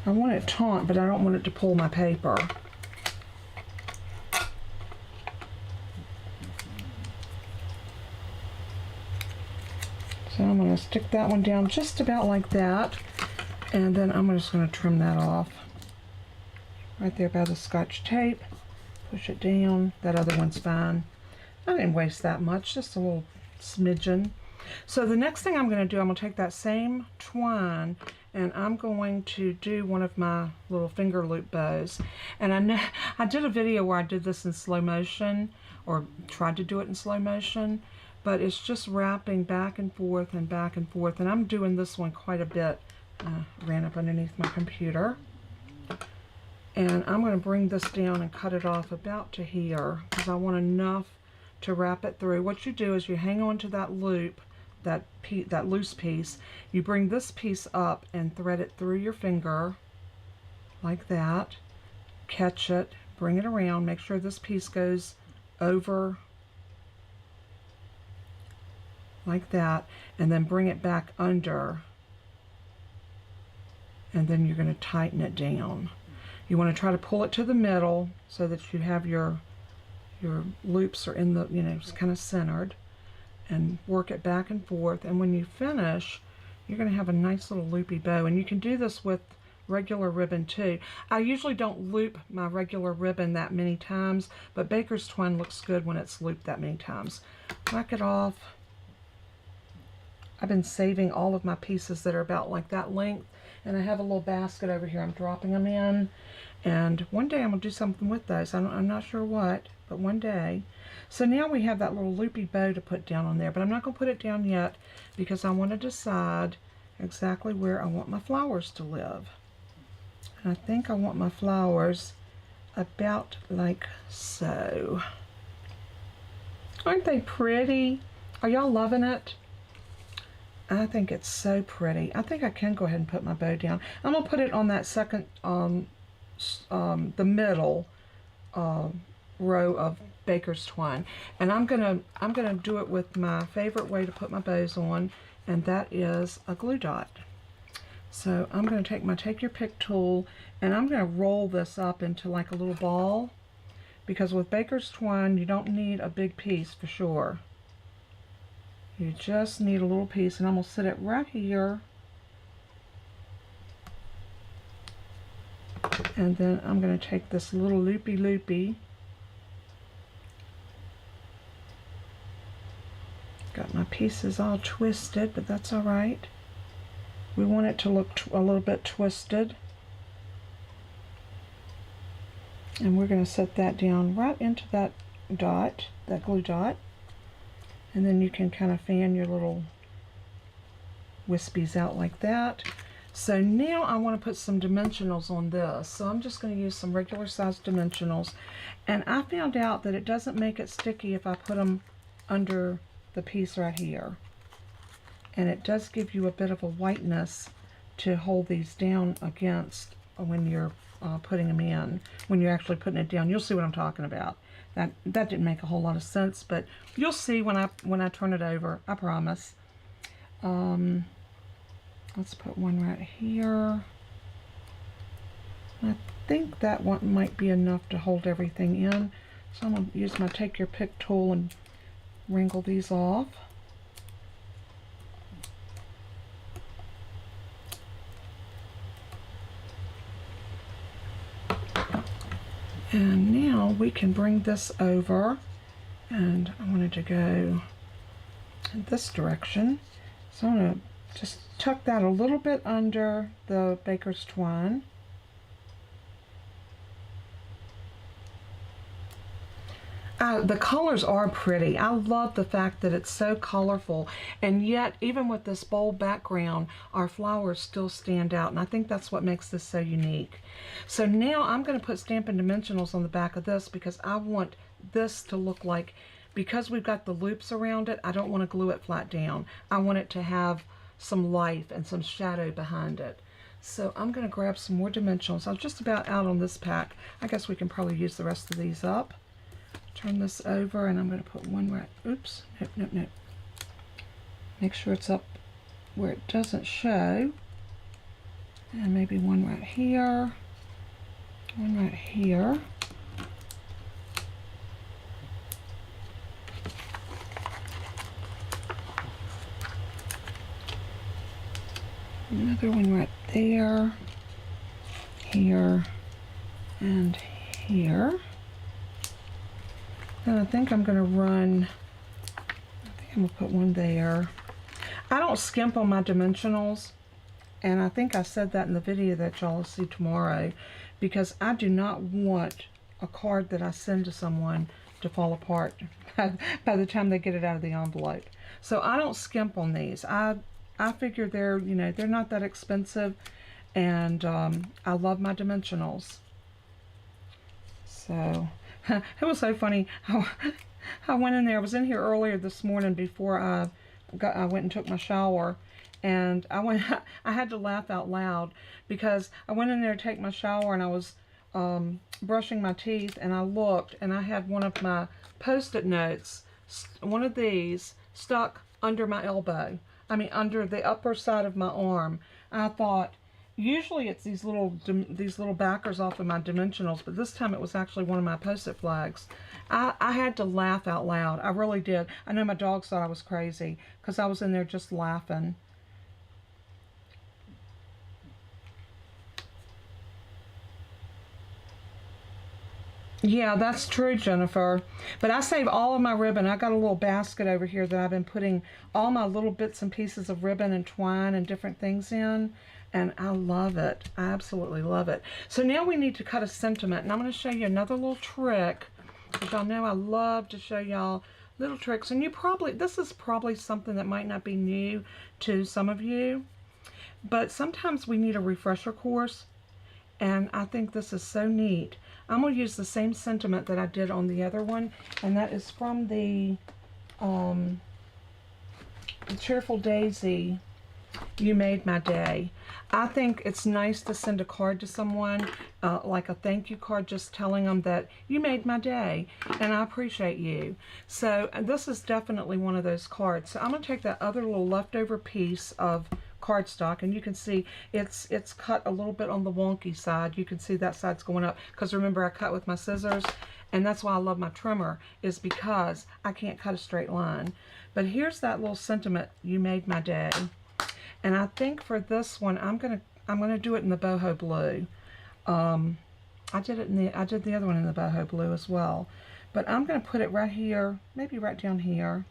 I want it taut, but I don't want it to pull my paper. So I'm going to stick that one down just about like that. And then I'm just going to trim that off right there by the Scotch tape. Push it down. That other one's fine. I didn't waste that much, just a little smidgen. So the next thing I'm going to do, I'm going to take that same twine and I'm going to do one of my little finger loop bows. And I know I did a video where I did this in slow motion, or tried to do it in slow motion, but it's just wrapping back and forth and back and forth. And I'm doing this one quite a bit. Ran up underneath my computer. And I'm going to bring this down and cut it off about to here because I want enough to wrap it through. What you do is you hang on to that loop, that loose piece. You bring this piece up and thread it through your finger like that. Catch it, bring it around, make sure this piece goes over like that, and then bring it back under, and then you're going to tighten it down. You want to try to pull it to the middle so that you have your loops are in the, it's kind of centered, and work it back and forth. And when you finish, you're going to have a nice little loopy bow. And you can do this with regular ribbon too. I usually don't loop my regular ribbon that many times, but baker's twine looks good when it's looped that many times. Whack it off. I've been saving all of my pieces that are about like that length, and I have a little basket over here I'm dropping them in, and one day I'm going to do something with those. I'm not sure what, but one day. So now we have that little loopy bow to put down on there, but I'm not going to put it down yet because I want to decide exactly where I want my flowers to live. And I think I want my flowers about like so. Aren't they pretty? Are y'all loving it? I think it's so pretty. I think I can go ahead and put my bow down. I'm going to put it on that second, the middle row of baker's twine. And I'm gonna do it with my favorite way to put my bows on, and that is a glue dot. So I'm going to take my take your pick tool, and I'm going to roll this up into like a little ball, because with baker's twine you don't need a big piece for sure. You just need a little piece, and I'm going to sit it right here. And then I'm going to take this little loopy. Got my pieces all twisted, but that's all right. We want it to look a little bit twisted. And we're going to set that down right into that dot, that glue dot. And then you can kind of fan your little wispies out like that. So now I want to put some dimensionals on this. So I'm just going to use some regular size dimensionals. And I found out that it doesn't make it sticky if I put them under the piece right here. And it does give you a bit of a whiteness to hold these down against when you're putting them in. When you're actually putting it down, you'll see what I'm talking about. That didn't make a whole lot of sense, but you'll see when I turn it over, I promise. Let's put one right here. I think that one might be enough to hold everything in. So I'm going to use my take your pick tool and wrinkle these off. And now we can bring this over, and I wanted to go in this direction. So I'm going to just tuck that a little bit under the baker's twine. The colors are pretty. I love the fact that it's so colorful, and yet even with this bold background, our flowers still stand out, and I think that's what makes this so unique. So now I'm going to put Stampin' Dimensionals on the back of this because I want this to look like, because we've got the loops around it, I don't want to glue it flat down. I want it to have some life and some shadow behind it. So I'm going to grab some more dimensionals. I'm just about out on this pack. I guess we can probably use the rest of these up. Turn this over, and I'm going to put one right, oops, nope. Make sure it's up where it doesn't show. And maybe one right here, one right here. Another one right there, here, and here. And I think I'm going to run, I think I'm going to put one there. I don't skimp on my dimensionals, and I think I said that in the video that y'all will see tomorrow, because I do not want a card that I send to someone to fall apart by the time they get it out of the envelope. So I don't skimp on these. I figure they're, you know, they're not that expensive, and I love my dimensionals. So it was so funny how I went in there. I was in here earlier this morning before I went and took my shower, and I had to laugh out loud because I went in there to take my shower, and I was brushing my teeth, and I looked, and I had one of my Post-it notes, one of these, stuck under my elbow. I mean, under the upper side of my arm. I thought, usually it's these little backers off of my dimensionals, but this time it was actually one of my Post-it flags. I had to laugh out loud. I really did. I know my dogs thought I was crazy because I was in there just laughing. Yeah, that's true, Jennifer. But I save all of my ribbon. I got a little basket over here that I've been putting all my little bits and pieces of ribbon and twine and different things in. And I love it. I absolutely love it. So now we need to cut a sentiment. And I'm going to show you another little trick. Because y'all know I love to show y'all little tricks. And this is probably something that might not be new to some of you. But sometimes we need a refresher course. And I think this is so neat. I'm going to use the same sentiment that I did on the other one, and that is from the Cheerful Daisy, You Made My Day. I think it's nice to send a card to someone, like a thank you card, just telling them that you made my day, and I appreciate you. So this is definitely one of those cards. So I'm going to take that other little leftover piece of cardstock, and you can see it's cut a little bit on the wonky side. You can see that side's going up because remember I cut with my scissors, and that's why I love my trimmer, is because I can't cut a straight line. But here's that little sentiment, you made my day. And I think for this one I'm gonna do it in the boho blue. I did the other one in the boho blue as well, but I'm gonna put it right here, maybe right down here.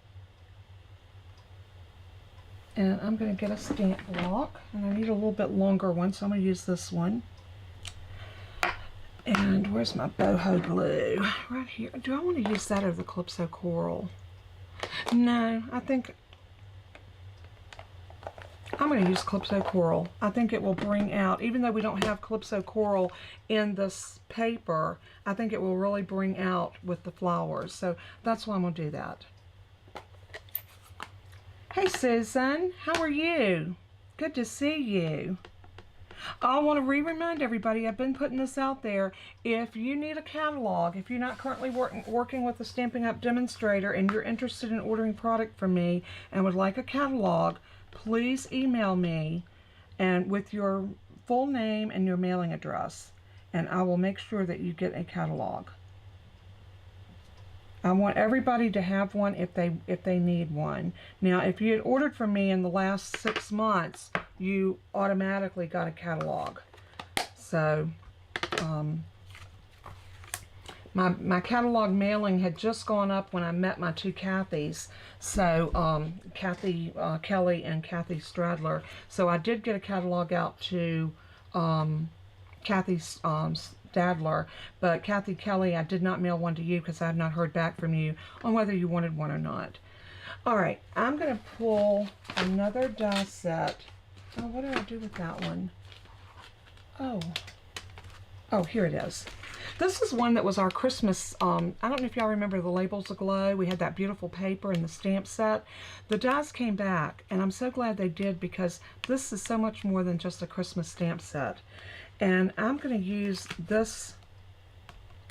And I'm going to get a stamp block, and I need a little bit longer one, so I'm going to use this one. And where's my boho blue? Right here. Do I want to use that or the Calypso Coral? No, I think I'm going to use Calypso Coral. I think it will bring out, even though we don't have Calypso Coral in this paper, I think it will really bring out with the flowers. So that's why I'm going to do that. Hey Susan, how are you? Good to see you. I want to remind everybody, I've been putting this out there. If you need a catalog, if you're not currently working with a Stampin' Up! Demonstrator and you're interested in ordering product from me and would like a catalog, please email me and with your full name and your mailing address, and I will make sure that you get a catalog. I want everybody to have one if they need one. Now, if you had ordered from me in the last 6 months, you automatically got a catalog. So, my catalog mailing had just gone up when I met my two Kathys. So, Kathy Kelly and Kathy Stradler. So I did get a catalog out to Kathy Stadler, but Kathy Kelly, I did not mail one to you because I have not heard back from you on whether you wanted one or not. Alright, I'm going to pull another die set. Oh, what did I do with that one? Oh, here it is. This is one that was our Christmas, I don't know if y'all remember the Labels Aglow. We had that beautiful paper and the stamp set. The dies came back, and I'm so glad they did because this is so much more than just a Christmas stamp set. And I'm going to use this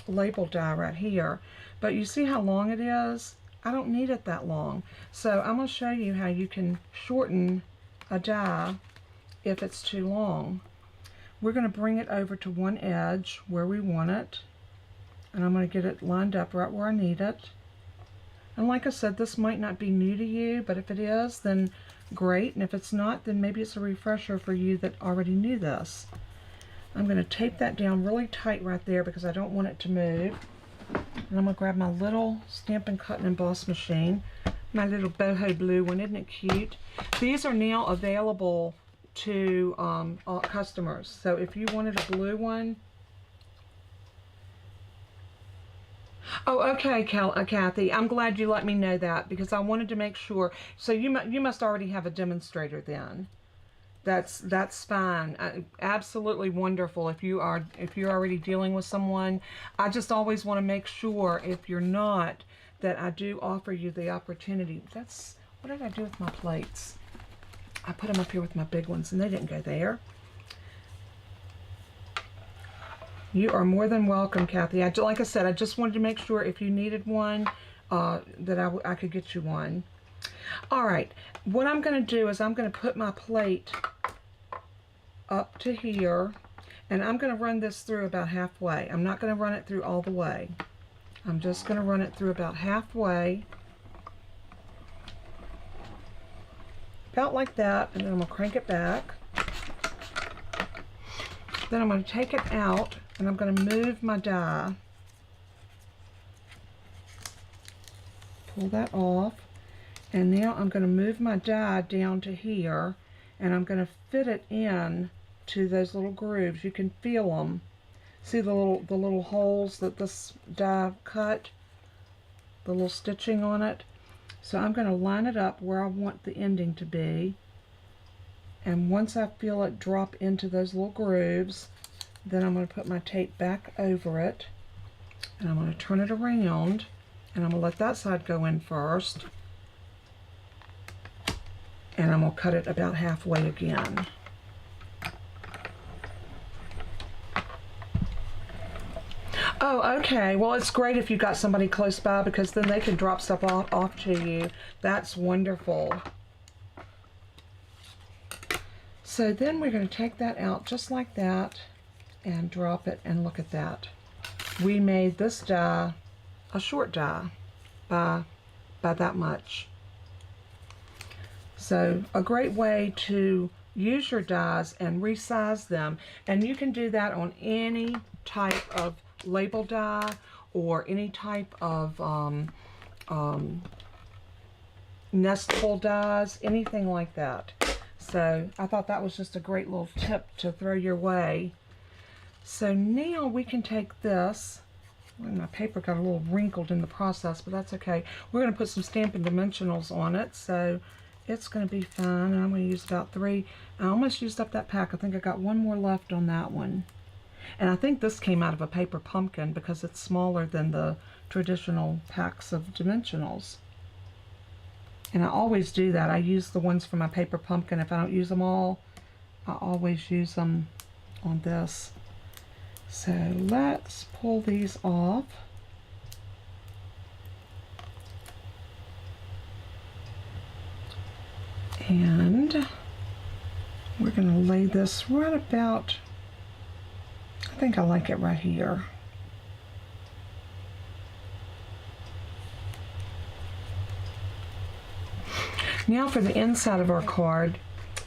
label die right here. But you see how long it is? I don't need it that long. So I'm going to show you how you can shorten a die if it's too long. We're going to bring it over to one edge where we want it. And I'm going to get it lined up right where I need it. And like I said, this might not be new to you, but if it is, then great. And if it's not, then maybe it's a refresher for you that already knew this. I'm going to tape that down really tight right there because I don't want it to move. And I'm going to grab my little Stampin' Cut and Emboss machine. My little boho blue one, isn't it cute? These are now available to all customers. So if you wanted a blue one. Oh, okay, Kathy. I'm glad you let me know that because I wanted to make sure. So you must already have a demonstrator then. That's fine. Absolutely wonderful if you're already dealing with someone. I just always want to make sure if you're not that I do offer you the opportunity. What did I do with my plates? I put them up here with my big ones and they didn't go there. You are more than welcome, Kathy. Like I said, I just wanted to make sure if you needed one that I could get you one. All right, what I'm going to do is I'm going to put my plate up to here, and I'm going to run this through about halfway. I'm not going to run it through all the way. I'm just going to run it through about halfway, about like that, and then I'm going to crank it back. Then I'm going to take it out, and I'm going to move my die. Pull that off. And now I'm going to move my die down to here, and I'm going to fit it in to those little grooves. You can feel them. See the little holes that this die cut? The little stitching on it. So I'm going to line it up where I want the ending to be. And once I feel it drop into those little grooves, then I'm going to put my tape back over it, and I'm going to turn it around, and I'm going to let that side go in first. And I'm going to cut it about halfway again. Oh, okay. Well, it's great if you got somebody close by because then they can drop stuff off to you. That's wonderful. So then we're going to take that out just like that and drop it, and look at that. We made this die a short die by that much. So a great way to use your dies and resize them, and you can do that on any type of label die or any type of nestful dies, anything like that. So I thought that was just a great little tip to throw your way. So now we can take this. My paper got a little wrinkled in the process, but that's okay. We're going to put some Stampin' Dimensionals on it, so it's going to be fine. And I'm going to use about 3. I almost used up that pack. I think I got one more left on that one. And I think this came out of a paper pumpkin because it's smaller than the traditional packs of dimensionals. And I always do that. I use the ones from my paper pumpkin. If I don't use them all, I always use them on this. So let's pull these off. And we're going to lay this right about, I think I like it right here. Now for the inside of our card,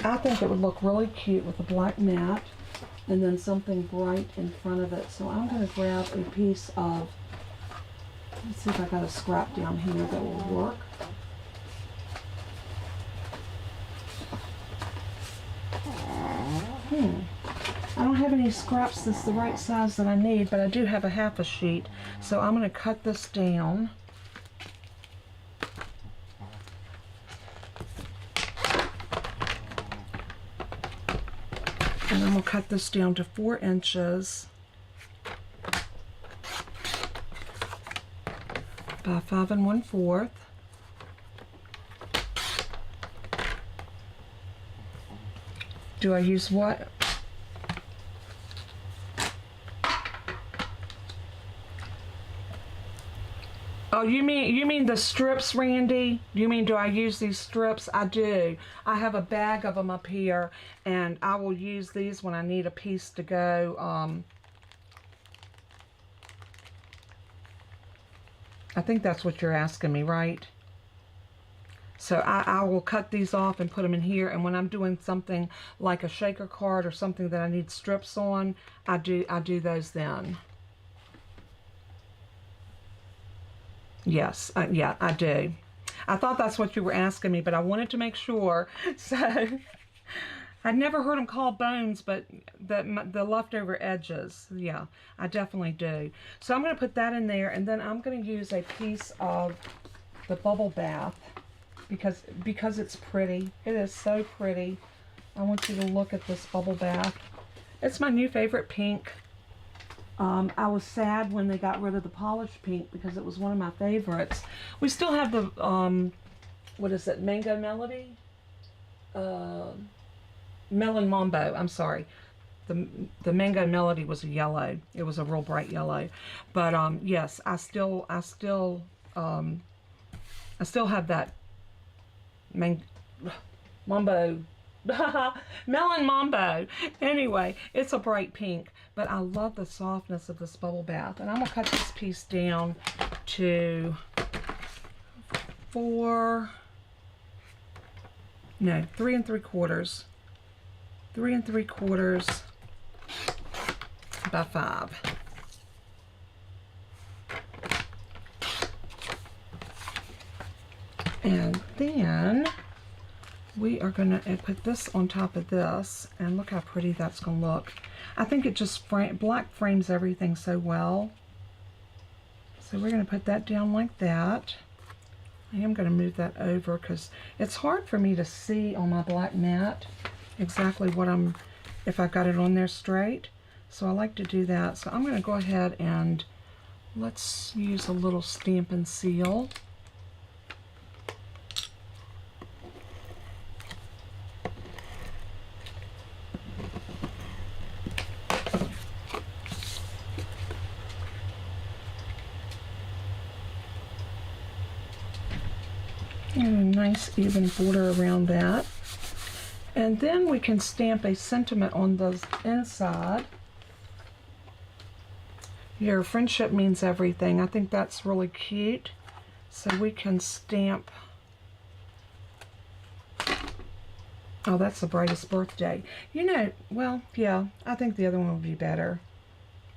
I think it would look really cute with a black mat and then something bright in front of it. So I'm going to grab a piece of, let's see if I got a scrap down here that will work. I don't have any scraps that's the right size that I need, but I do have a half a sheet. So I'm going to cut this down. And I'm going to cut this down to 4 inches by 5 1/4. Do I use what? Oh, you mean the strips, Randy? You mean do I use these strips? I do. I have a bag of them up here, and I will use these when I need a piece to go. I think that's what you're asking me, right? So I will cut these off and put them in here, and when I'm doing something like a shaker card or something that I need strips on, I do those then. Yes, yeah, I do. I thought that's what you were asking me, but I wanted to make sure. So I'd never heard them called bones, but the leftover edges, yeah, I definitely do. So I'm going to put that in there, and then I'm going to use a piece of the bubble bath because it's pretty. It is so pretty. I want you to look at this bubble bath. It's my new favorite pink. I was sad when they got rid of the polished pink because it was one of my favorites. We still have the, what is it, Mango Melody? Melon Mambo, I'm sorry. The Mango Melody was a yellow. It was a real bright yellow. But yes, I still have that Mambo. Melon Mambo. Anyway, it's a bright pink, but I love the softness of this bubble bath. And I'm going to cut this piece down to 3 3/4. 3 3/4 by 5. And then we are going to put this on top of this, and look how pretty that's going to look. I think it just black frames everything so well. So we're going to put that down like that. I am going to move that over because it's hard for me to see on my black mat exactly what if I got it on there straight. So I like to do that. So I'm going to go ahead and let's use a little Stampin' Seal. And a nice even border around that. And then we can stamp a sentiment on the inside. Your friendship means everything. I think that's really cute. So we can stamp, oh, that's the brightest birthday. You know, well, yeah, I think the other one will be better.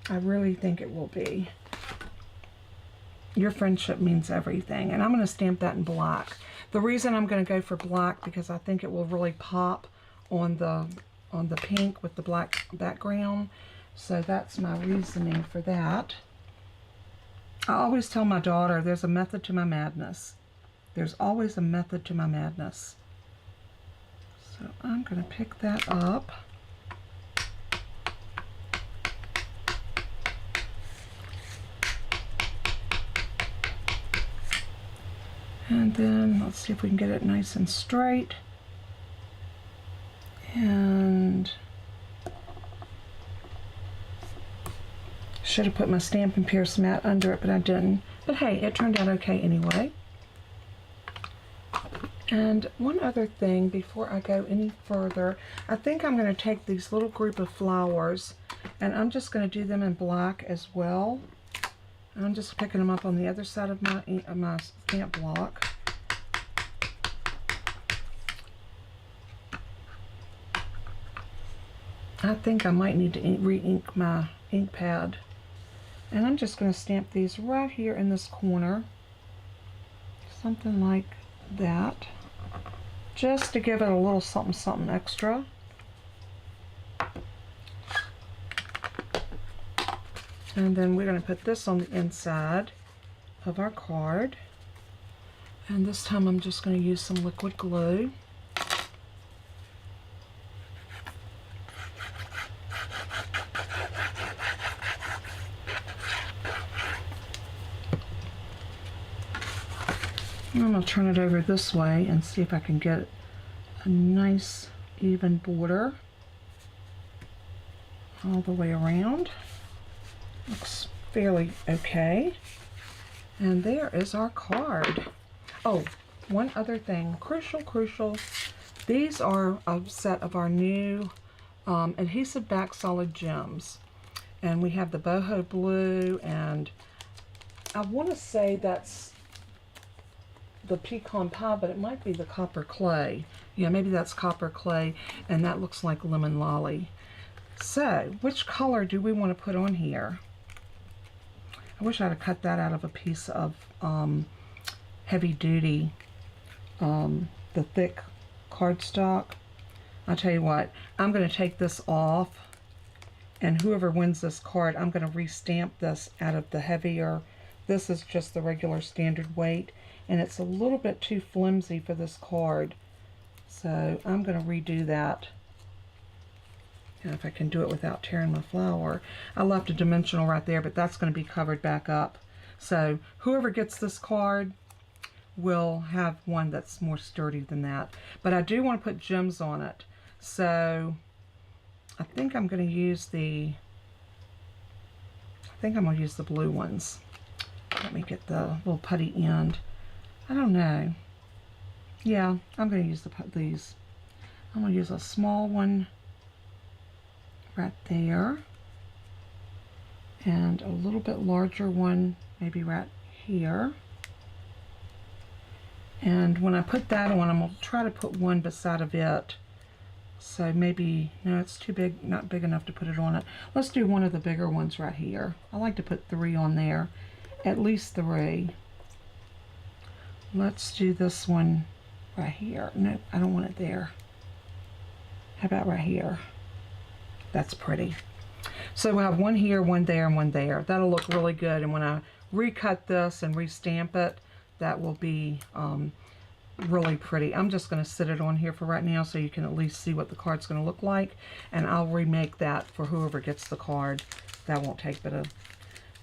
I really think it will be. Your friendship means everything. And I'm going to stamp that in black. The reason I'm going to go for black because I think it will really pop on the pink with the black background. So that's my reasoning for that. I always tell my daughter there's a method to my madness. There's always a method to my madness. So I'm going to pick that up. And then let's see if we can get it nice and straight. And should have put my Stampin' Pierce mat under it, but I didn't. But hey, it turned out okay anyway. And one other thing before I go any further, I think I'm going to take these little group of flowers and I'm just going to do them in black as well. And I'm just picking them up on the other side of my stamp block. I think I might need to re-ink my ink pad. And I'm just going to stamp these right here in this corner. Something like that. Just to give it a little something something extra. And then we're going to put this on the inside of our card. And this time I'm just going to use some liquid glue. And I'm going to turn it over this way and see if I can get a nice even border all the way around. Looks fairly okay. And there is our card. Oh, one other thing, crucial. These are a set of our new adhesive back solid gems. And we have the boho blue, and I want to say that's the pecan pie, but it might be the copper clay. Yeah, maybe that's copper clay, and that looks like lemon lolly. So, which color do we want to put on here? I wish I'd have cut that out of a piece of heavy duty the thick cardstock. I'll tell you what, I'm going to take this off, and whoever wins this card, I'm going to restamp this out of the heavier. This is just the regular standard weight, and it's a little bit too flimsy for this card. So I'm going to redo that. And if I can do it without tearing my flower. I left a dimensional right there, but that's going to be covered back up. So whoever gets this card will have one that's more sturdy than that. But I do want to put gems on it. So I think I'm going to use the blue ones. Let me get the little putty end. I don't know. Yeah, I'm going to use these. I'm going to use a small one right there, and a little bit larger one maybe right here. And when I put that on, I'm going to try to put one beside of it. So maybe, no, it's too big, not big enough to put it on it. Let's do one of the bigger ones right here. I like to put 3 on there, at least 3. Let's do this one right here. Nope, I don't want it there. How about right here? That's pretty. So we'll have one here, one there, and one there. That'll look really good. And when I recut this and restamp it, that will be really pretty. I'm just going to sit it on here for right now so you can at least see what the card's going to look like. And I'll remake that for whoever gets the card. That won't take but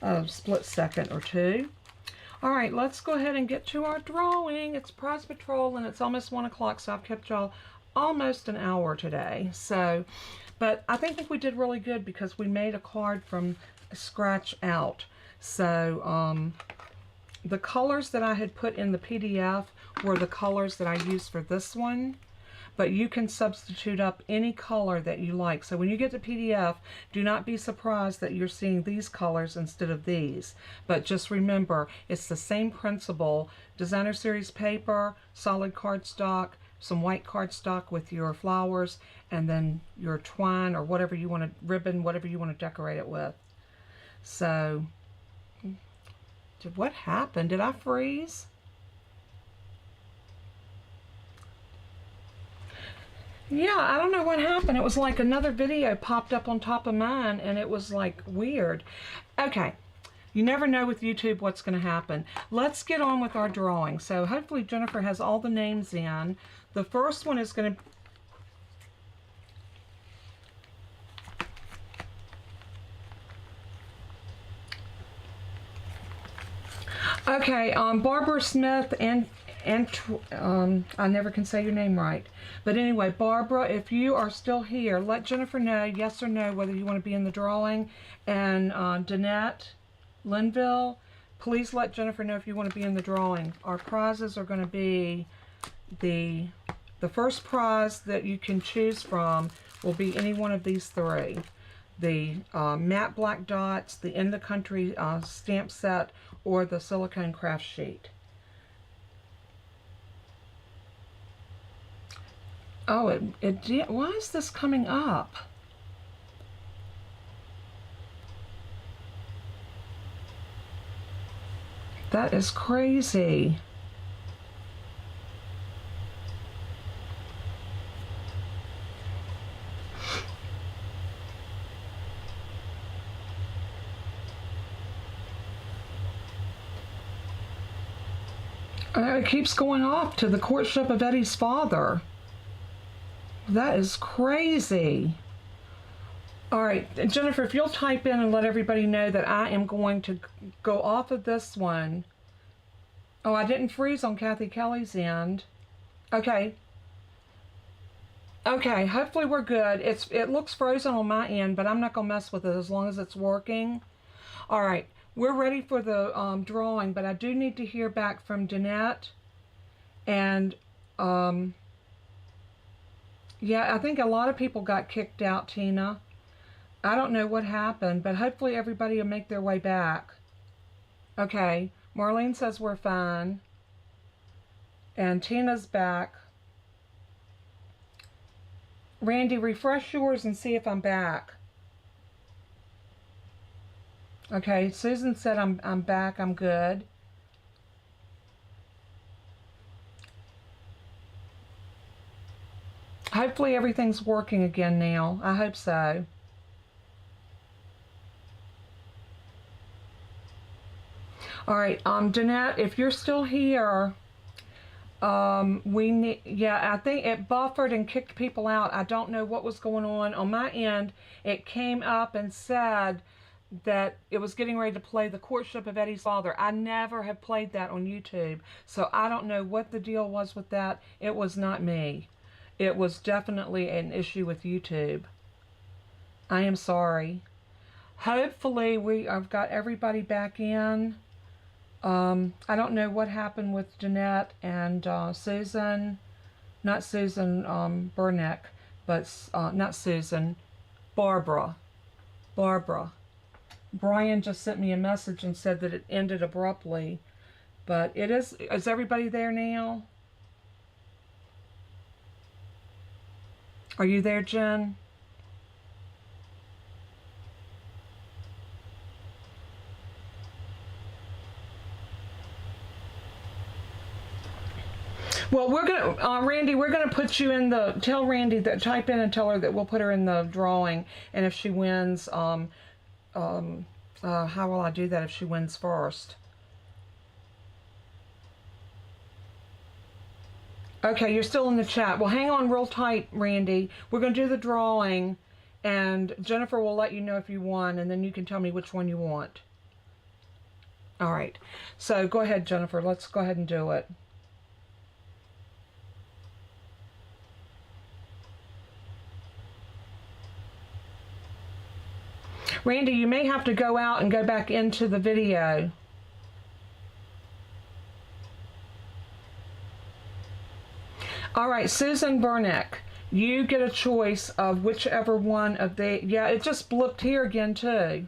a split second or two. All right, let's go ahead and get to our drawing. It's Prize Patrol, and it's almost 1 o'clock, so I've kept y'all almost an hour today. So, but I think we did really good because we made a card from scratch out. So the colors that I had put in the PDF were the colors that I used for this one, but you can substitute up any color that you like. So when you get the PDF, do not be surprised that you're seeing these colors instead of these. But just remember, it's the same principle. Designer Series paper, solid cardstock, some white cardstock with your flowers, and then your twine or whatever you want to, ribbon, whatever you want to decorate it with. So, what happened? Did I freeze? Yeah, I don't know what happened. It was like another video popped up on top of mine, and it was like weird. Okay, you never know with YouTube what's going to happen. Let's get on with our drawing. So hopefully Jennifer has all the names in. The first one is going to... Okay, Barbara Smith and I never can say your name right. But anyway, Barbara, if you are still here, let Jennifer know, yes or no, whether you want to be in the drawing. And Danette Linville, please let Jennifer know if you want to be in the drawing. Our prizes are going to be the first prize that you can choose from will be any one of these 3. The matte black dots, the In the Country stamp set, or the silicone craft sheet. Oh, it did. Why is this coming up? That is crazy. It keeps going off to the courtship of Eddie's father. That is crazy. All right, Jennifer, if you'll type in and let everybody know that I am going to go off of this one. Oh, I didn't freeze on Kathy Kelly's end. Okay. Okay, hopefully we're good. It looks frozen on my end, but I'm not going to mess with it as long as it's working. All right, we're ready for the drawing, but I do need to hear back from Danette. And, yeah, I think a lot of people got kicked out, Tina. I don't know what happened, but hopefully everybody will make their way back. Okay, Marlene says we're fine. And Tina's back. Randy, refresh yours and see if I'm back. Okay, Susan said I'm back, I'm good. Hopefully everything's working again now. I hope so. All right, Danette, if you're still here, we need, yeah, I think it buffered and kicked people out. I don't know what was going on my end. It came up and said that it was getting ready to play The Courtship of Eddie's Father. I never have played that on YouTube, so I don't know what the deal was with that. It was not me. It was definitely an issue with YouTube. I am sorry. Hopefully I've got everybody back in. I don't know what happened with Jeanette and Susan, not Susan Burnick, but not Susan, Barbara. Brian just sent me a message and said that it ended abruptly, but is everybody there now? Are you there, Jen? Well, we're gonna, Randy, we're gonna put you in the, tell Randy that, type in and tell her that we'll put her in the drawing, and if she wins, how will I do that if she wins first? Okay, you're still in the chat. Well, hang on real tight, Randy. We're gonna do the drawing, and Jennifer will let you know if you won, and then you can tell me which one you want. All right, so go ahead, Jennifer. Let's go ahead and do it. Randy, you may have to go out and go back into the video. All right, Susan Burnick, you get a choice of whichever one of the, yeah, it just blipped here again too.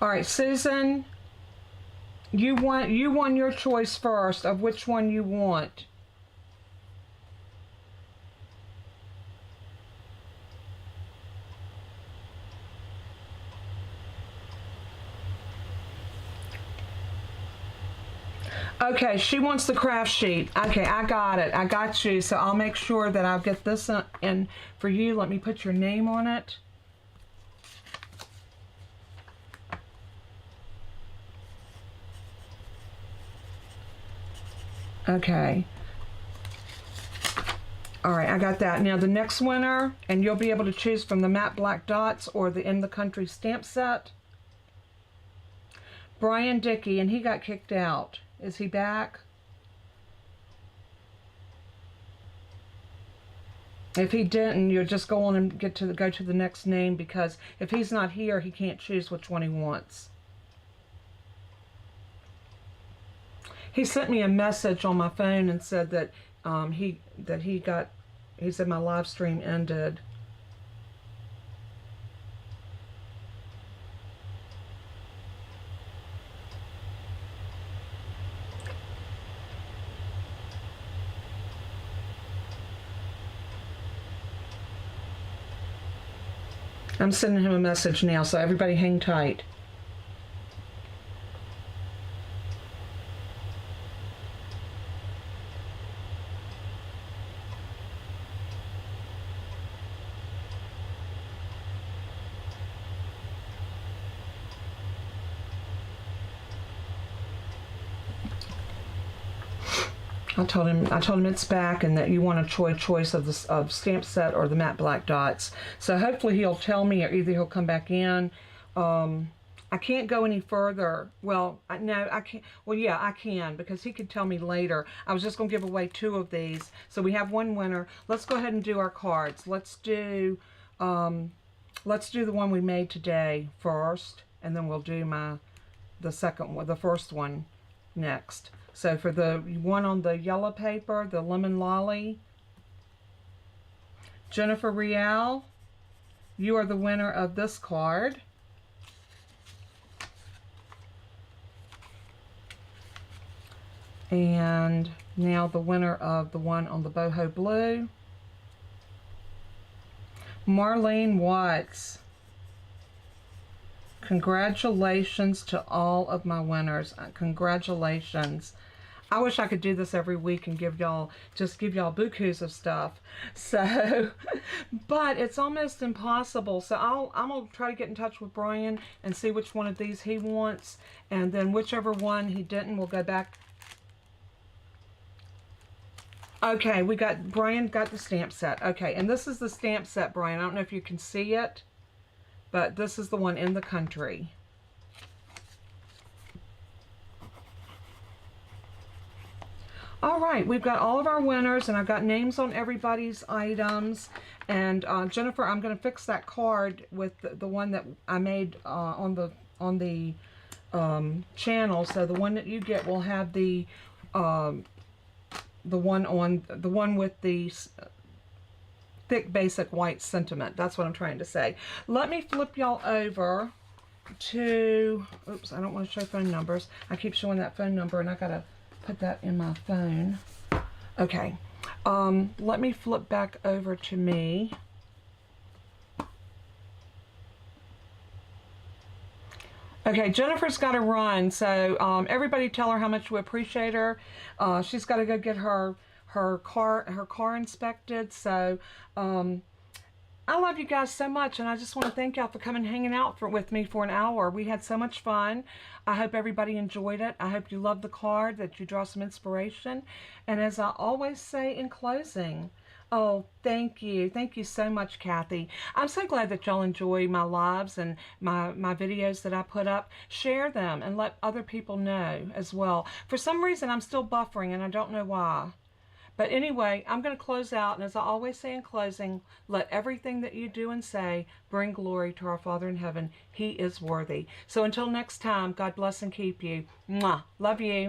All right, Susan, you won your choice first of which one you want. Okay, she wants the craft sheet. Okay, I got it. I got you. So I'll make sure that I'll get this in for you. Let me put your name on it. Okay. All right, I got that. Now the next winner, and you'll be able to choose from the matte black dots or the In the Country stamp set. Brian Dickey, and he got kicked out. Is he back? If he didn't, you'll just go on and go to the next name, because if he's not here, he can't choose which one he wants. He sent me a message on my phone and said that he said my live stream ended. I'm sending him a message now, so everybody hang tight. I told him it's back and that you want a choice of the stamp set or the matte black dots. So hopefully he'll tell me, or either he'll come back in. I can't go any further. Well, no, I can't. Well, yeah, I can, because he could tell me later. I was just going to give away 2 of these. So we have one winner. Let's go ahead and do our cards. Let's do the one we made today first, and then we'll do the first one next. So for the one on the yellow paper, the Lemon Lolly, Jennifer Rial, you are the winner of this card. And now the winner of the one on the boho blue, Marlene Watts. Congratulations to all of my winners. Congratulations. I wish I could do this every week and give y'all bukus of stuff. So, but it's almost impossible. So I'm gonna try to get in touch with Brian and see which one of these he wants, and then whichever one he didn't, we'll go back. Okay, Brian got the stamp set. Okay, and this is the stamp set, Brian. I don't know if you can see it, but this is the one in the country. All right, we've got all of our winners, and I've got names on everybody's items. And Jennifer, I'm going to fix that card with the one that I made on the channel. So the one that you get will have the one with the thick basic white sentiment. That's what I'm trying to say. Let me flip y'all over to, oops, I don't want to show phone numbers. I keep showing that phone number and I gotta put that in my phone. Okay, let me flip back over to me. Okay, Jennifer's got to run, so everybody tell her how much we appreciate her. She's got to go get her car inspected. So I love you guys so much, and I just want to thank y'all for coming hanging out with me for an hour. We had so much fun. I hope everybody enjoyed it. I hope you loved the card, that you draw some inspiration. And as I always say in closing, oh, thank you. Thank you so much, Kathy. I'm so glad that y'all enjoy my lives and my videos that I put up. Share them and let other people know as well. For some reason, I'm still buffering, and I don't know why. But anyway, I'm going to close out, and as I always say in closing, let everything that you do and say bring glory to our Father in heaven. He is worthy. So until next time, God bless and keep you. Mwah. Love you.